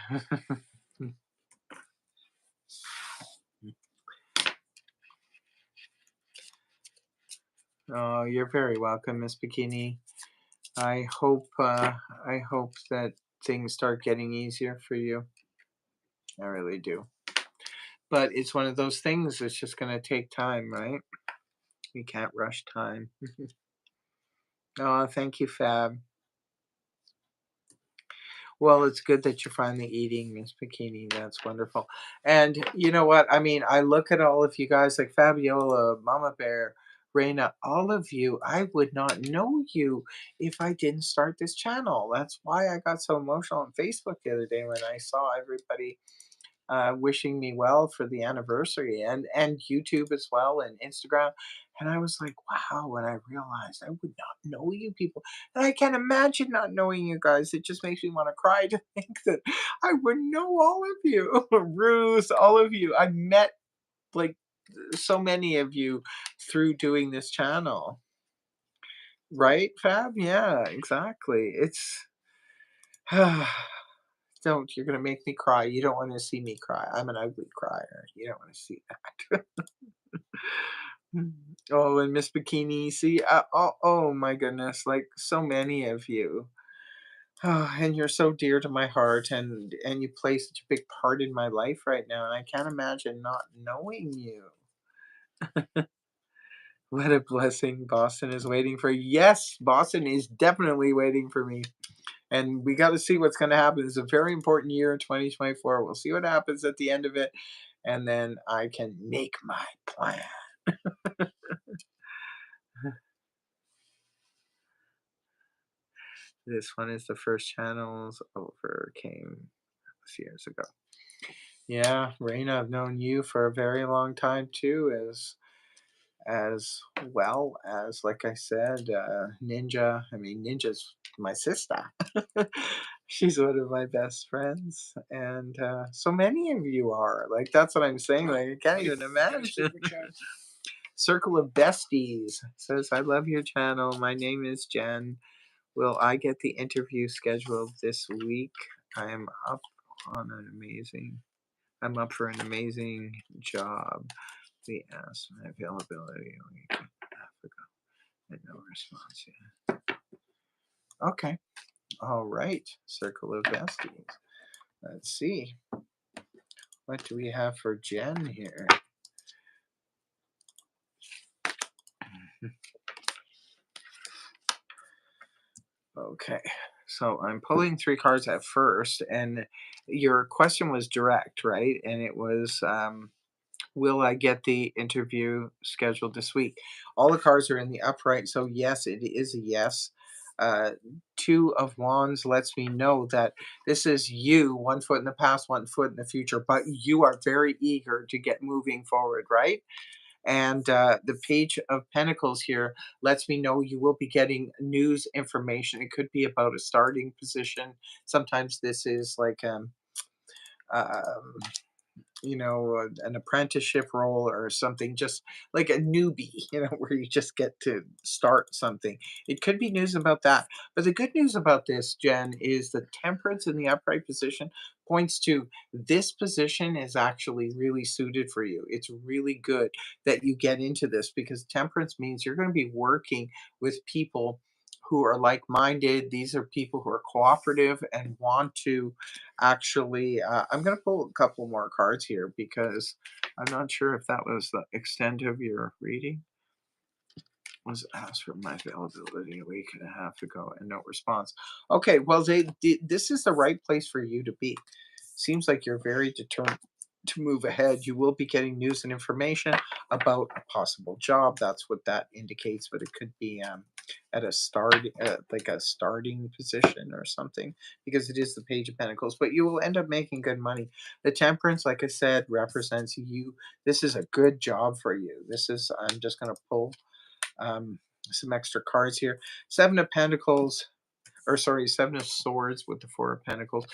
Oh, you're very welcome, Miss Bikini. I hope that things start getting easier for you. I really do. But it's one of those things, it's just gonna take time, right? We can't rush time. Oh, thank you, Fab. Well, it's good that you're finally eating, Miss Bikini. That's wonderful. And you know what? I mean, I look at all of you guys like Fabiola, Mama Bear, Raina, all of you. I would not know you if I didn't start this channel. That's why I got so emotional on Facebook the other day when I saw everybody wishing me well for the anniversary, and YouTube as well, and Instagram. And I was like, wow, when I realized I would not know you people. And I can't imagine not knowing you guys. It just makes me want to cry to think that I would know all of you. Ruth, all of you. I met like so many of you through doing this channel. Right, Fab? Yeah, exactly. It's don't, you're gonna make me cry. You don't want to see me cry. I'm an ugly crier. You don't want to see that. Oh, and Miss Bikini, see, oh my goodness, like so many of you. Oh, and you're so dear to my heart, and you play such a big part in my life right now, and I can't imagine not knowing you. What a blessing Boston is waiting for. Yes, Boston is definitely waiting for me. And we got to see what's going to happen. It's a very important year in 2024. We'll see what happens at the end of it, and then I can make my plan. This one is the first channels over came years ago. Yeah, Raina, I've known you for a very long time too, as well as, like I said, Ninja. I mean, Ninja's my sister. She's one of my best friends, and so many of you are. Like, that's what I'm saying. Like, I can't even imagine. Circle of Besties says, I love your channel. My name is Jen. Will I get the interview scheduled this week? I am up on an amazing, I'm up for an amazing job. We asked my availability a week and a half ago and no response yet. Okay. All right. Circle of Besties. Let's see. What do we have for Jen here? Okay. So I'm pulling 3 cards at first, and your question was direct, right? And it was, will I get the interview scheduled this week? All the cards are in the upright, so yes, it is a yes. 2 of Wands lets me know that this is you, 1 foot in the past, 1 foot in the future, but you are very eager to get moving forward, right? And the Page of Pentacles here lets me know you will be getting news information. It could be about a starting position. Sometimes this is like um, an apprenticeship role or something, just like a newbie, where you just get to start something. It could be news about that. But the good news about this, Jen, is the Temperance in the upright position points to this position is actually really suited for you. It's really good that you get into this because Temperance means you're going to be working with people who are like-minded. These are people who are cooperative and want to actually, I'm going to pull a couple more cards here because I'm not sure if that was the extent of your reading. Was asked for my availability a week and a half ago and no response. Okay, well, this is the right place for you to be. Seems like you're very determined to move ahead. You will be getting news and information about a possible job. That's what that indicates, but it could be at a like a starting position or something, because it is the Page of Pentacles. But you will end up making good money. The Temperance, like I said, represents you. This is a good job for you. This is. I'm just going to pull some extra cards here. 7 of Pentacles, or sorry, 7 of Swords with the 4 of Pentacles.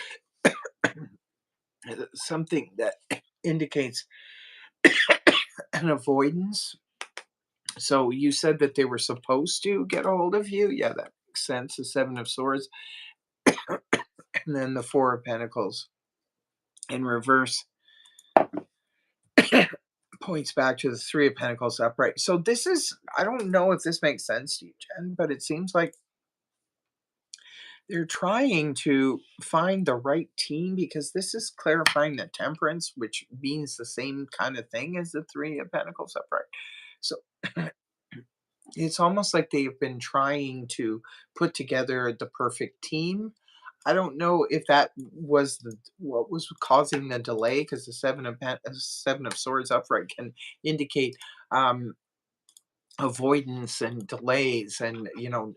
Something that indicates an avoidance. So you said that they were supposed to get a hold of you. Yeah, that makes sense. The 7 of Swords. And then the Four of Pentacles in reverse points back to the Three of Pentacles upright. So this is, I don't know if this makes sense to you, Jen, but it seems like they're trying to find the right team, because this is clarifying the Temperance, which means the same kind of thing as the Three of Pentacles upright. So it's almost like they've been trying to put together the perfect team. I don't know if that was what was causing the delay, because the Seven of Swords upright can indicate um, avoidance and delays, and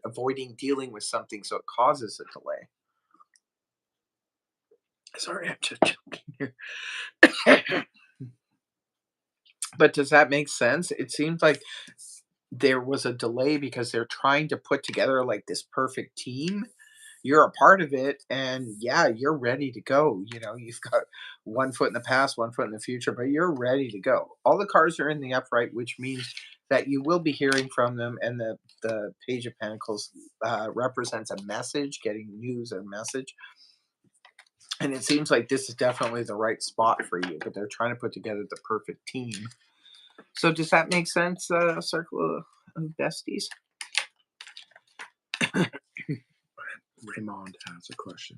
avoiding dealing with something, so it causes a delay. Sorry, I'm just joking here. But does that make sense? It seems like there was a delay because they're trying to put together like this perfect team. You're a part of it, and yeah, you're ready to go. You've got one foot in the past, one foot in the future, but you're ready to go. All the cards are in the upright, which means that you will be hearing from them, and the Page of Pentacles represents a message, getting news or message. And it seems like this is definitely the right spot for you, but they're trying to put together the perfect team. So does that make sense, Circle of Besties? Raymond has a question.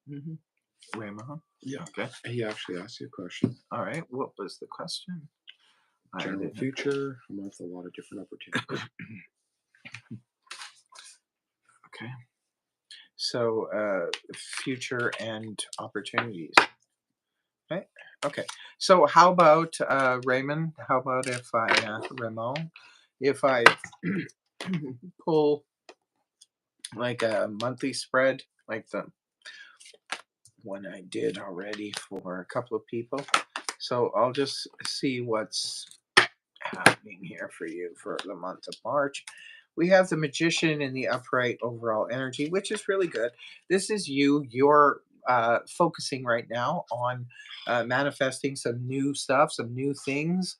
Mm-hmm. Raymond? Yeah. Okay. He actually asked you a question. All right. What was the question? General future, a month, a lot of different opportunities. Okay. So, future and opportunities. Okay. Okay. So how about Raymond? How about if Raymond, if I pull like a monthly spread, like the one I did already for a couple of people. So I'll just see what's happening here for you for the month of March. We have the Magician in the upright overall energy, which is really good. This is you. You're focusing right now on manifesting some new stuff, some new things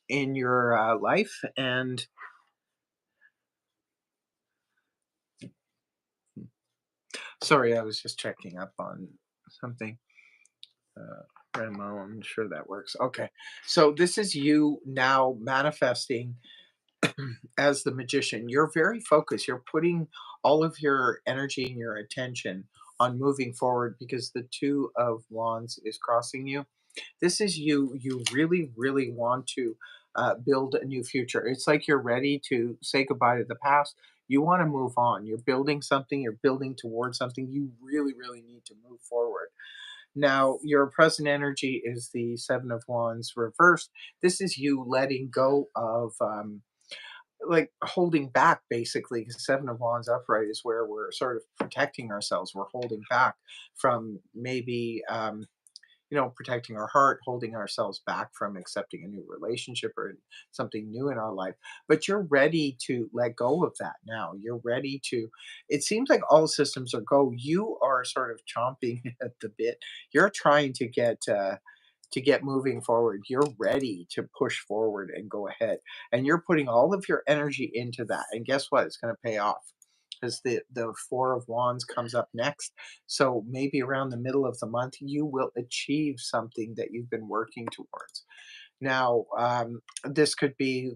in your life. And sorry, I was just checking up on something. Remo, I'm sure that works. Okay. So this is you now manifesting as the Magician. You're very focused. You're putting all of your energy and your attention on moving forward, because the Two of Wands is crossing you. This is you. You really, really want to build a new future. It's like you're ready to say goodbye to the past. You want to move on. You're building something. You're building towards something. You really, really need to move forward. Now, your present energy is the Seven of Wands reversed. This is you letting go of like holding back, basically. 'Cause Seven of Wands upright is where we're sort of protecting ourselves. We're holding back from maybe protecting our heart, holding ourselves back from accepting a new relationship or something new in our life. But you're ready to let go of that now. You're ready to, it seems like all systems are go. You are sort of chomping at the bit. You're trying to get moving forward. You're ready to push forward and go ahead. And you're putting all of your energy into that. And guess what? It's going to pay off, because the Four of Wands comes up next. So maybe around the middle of the month, you will achieve something that you've been working towards. Now, this could be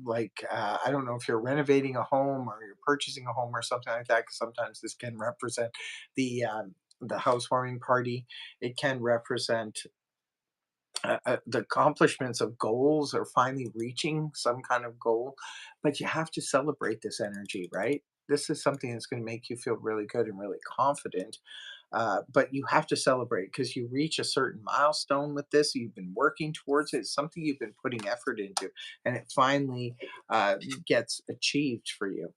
like, I don't know if you're renovating a home or you're purchasing a home or something like that, because sometimes this can represent the housewarming party. It can represent the accomplishments of goals, or finally reaching some kind of goal. But you have to celebrate this energy, right? This is something that's going to make you feel really good and really confident. But you have to celebrate, because you reach a certain milestone with this. You've been working towards it. It's something you've been putting effort into, and it finally gets achieved for you.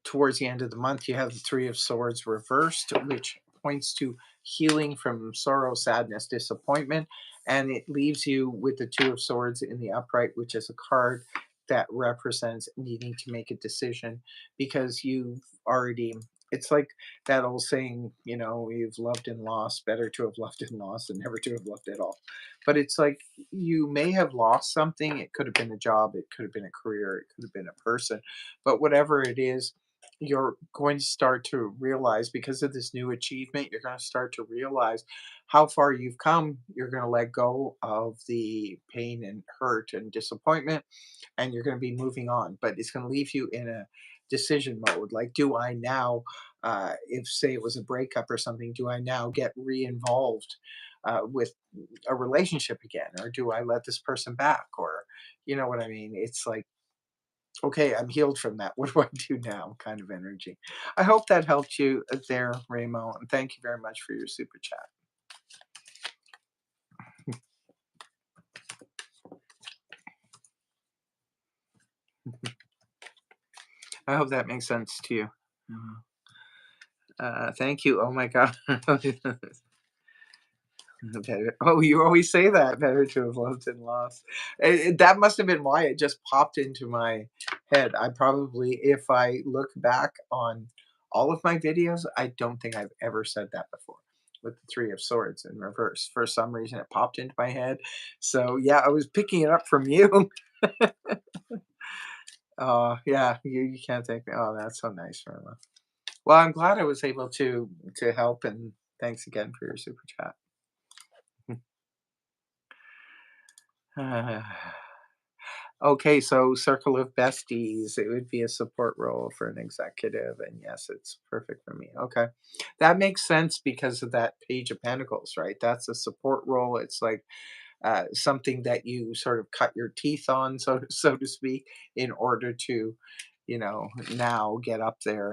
Towards the end of the month, you have the Three of Swords reversed, which points to healing from sorrow, sadness, disappointment. And it leaves you with the Two of Swords in the upright, which is a card that represents needing to make a decision, because you've already, it's like that old saying, you've loved and lost. Better to have loved and lost than never to have loved at all. But it's like you may have lost something. It could have been a job, it could have been a career, it could have been a person. But whatever it is, you're going to start to realize, because of this new achievement, you're going to start to realize how far you've come. You're going to let go of the pain and hurt and disappointment, and you're going to be moving on. But it's going to leave you in a decision mode. Like, do I now, if say it was a breakup or something, do I now get re-involved with a relationship again, or do I let this person back, or you know what I mean? It's like, okay, I'm healed from that. What do I do now? Kind of energy. I hope that helped you there, Raymond. And thank you very much for your super chat. I hope that makes sense to you. Thank you. Oh my God. Oh, you always say that. Better to have loved and lost. That must have been why it just popped into my head. I probably, if I look back on all of my videos, I don't think I've ever said that before. With the Three of Swords in reverse, for some reason, it popped into my head. So yeah, I was picking it up from you. Yeah, you can't take me. Oh, that's so nice, Irma. Well, I'm glad I was able to help, and thanks again for your super chat. Okay, so circle of besties, it would be a support role for an executive, and yes, it's perfect for me. Okay. That makes sense because of that Page of Pentacles, right? That's a support role. It's like something that you sort of cut your teeth on, so to speak, in order to, now get up there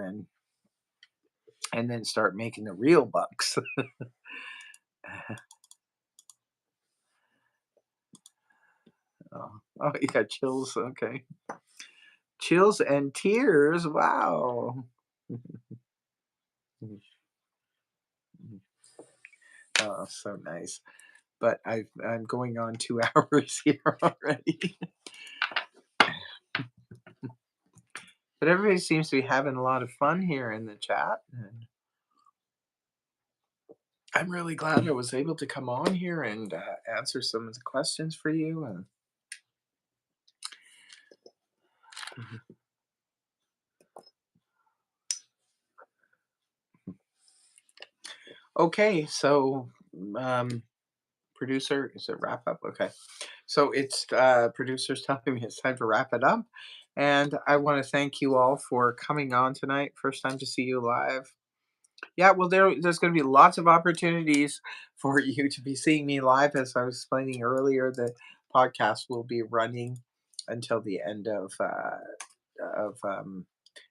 and then start making the real bucks. Oh, you got chills. Okay. Chills and tears. Wow. Oh, so nice. But I'm going on 2 hours here already. But everybody seems to be having a lot of fun here in the chat, and I'm really glad I was able to come on here and answer some of the questions for you. And okay, so producer, is it wrap up? Okay, so it's producers telling me it's time to wrap it up, and I want to thank you all for coming on tonight. First time to see you live. Yeah, well, there's going to be lots of opportunities for you to be seeing me live. As I was explaining earlier, the podcast will be running until the end of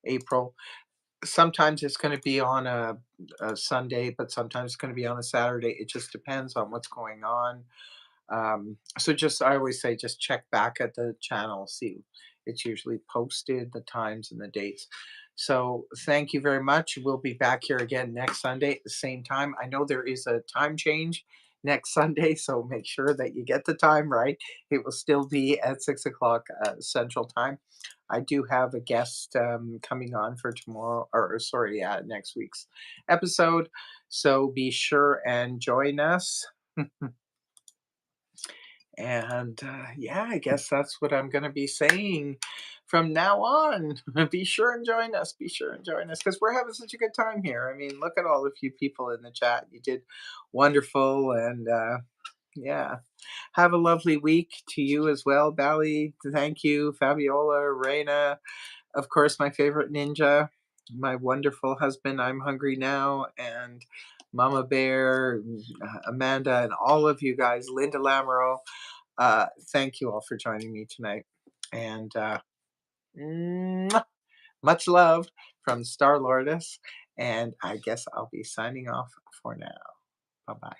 April. Sometimes it's going to be on a Sunday, but sometimes it's going to be on a Saturday. It just depends on what's going on. So just I always say just check back at the channel, see it's usually posted the times and the dates. So thank you very much. We'll be back here again next Sunday at the same time. I know there is a time change next Sunday, so make sure that you get the time right. It will still be at 6 o'clock Central Time. I do have a guest coming on for tomorrow, or sorry, yeah, next week's episode. So be sure and join us. And yeah, I guess that's what I'm going to be saying from now on. Be sure and join us. Be sure and join us because we're having such a good time here. I mean, look at all of you people in the chat. You did wonderful. And yeah, have a lovely week to you as well, Bally. Thank you, Fabiola, Raina. Of course, my favorite ninja, my wonderful husband. I'm hungry now. And Mama Bear, Amanda, and all of you guys, Linda Lamoureux. Thank you all for joining me tonight. And much love from Star Lordess. And I guess I'll be signing off for now. Bye bye.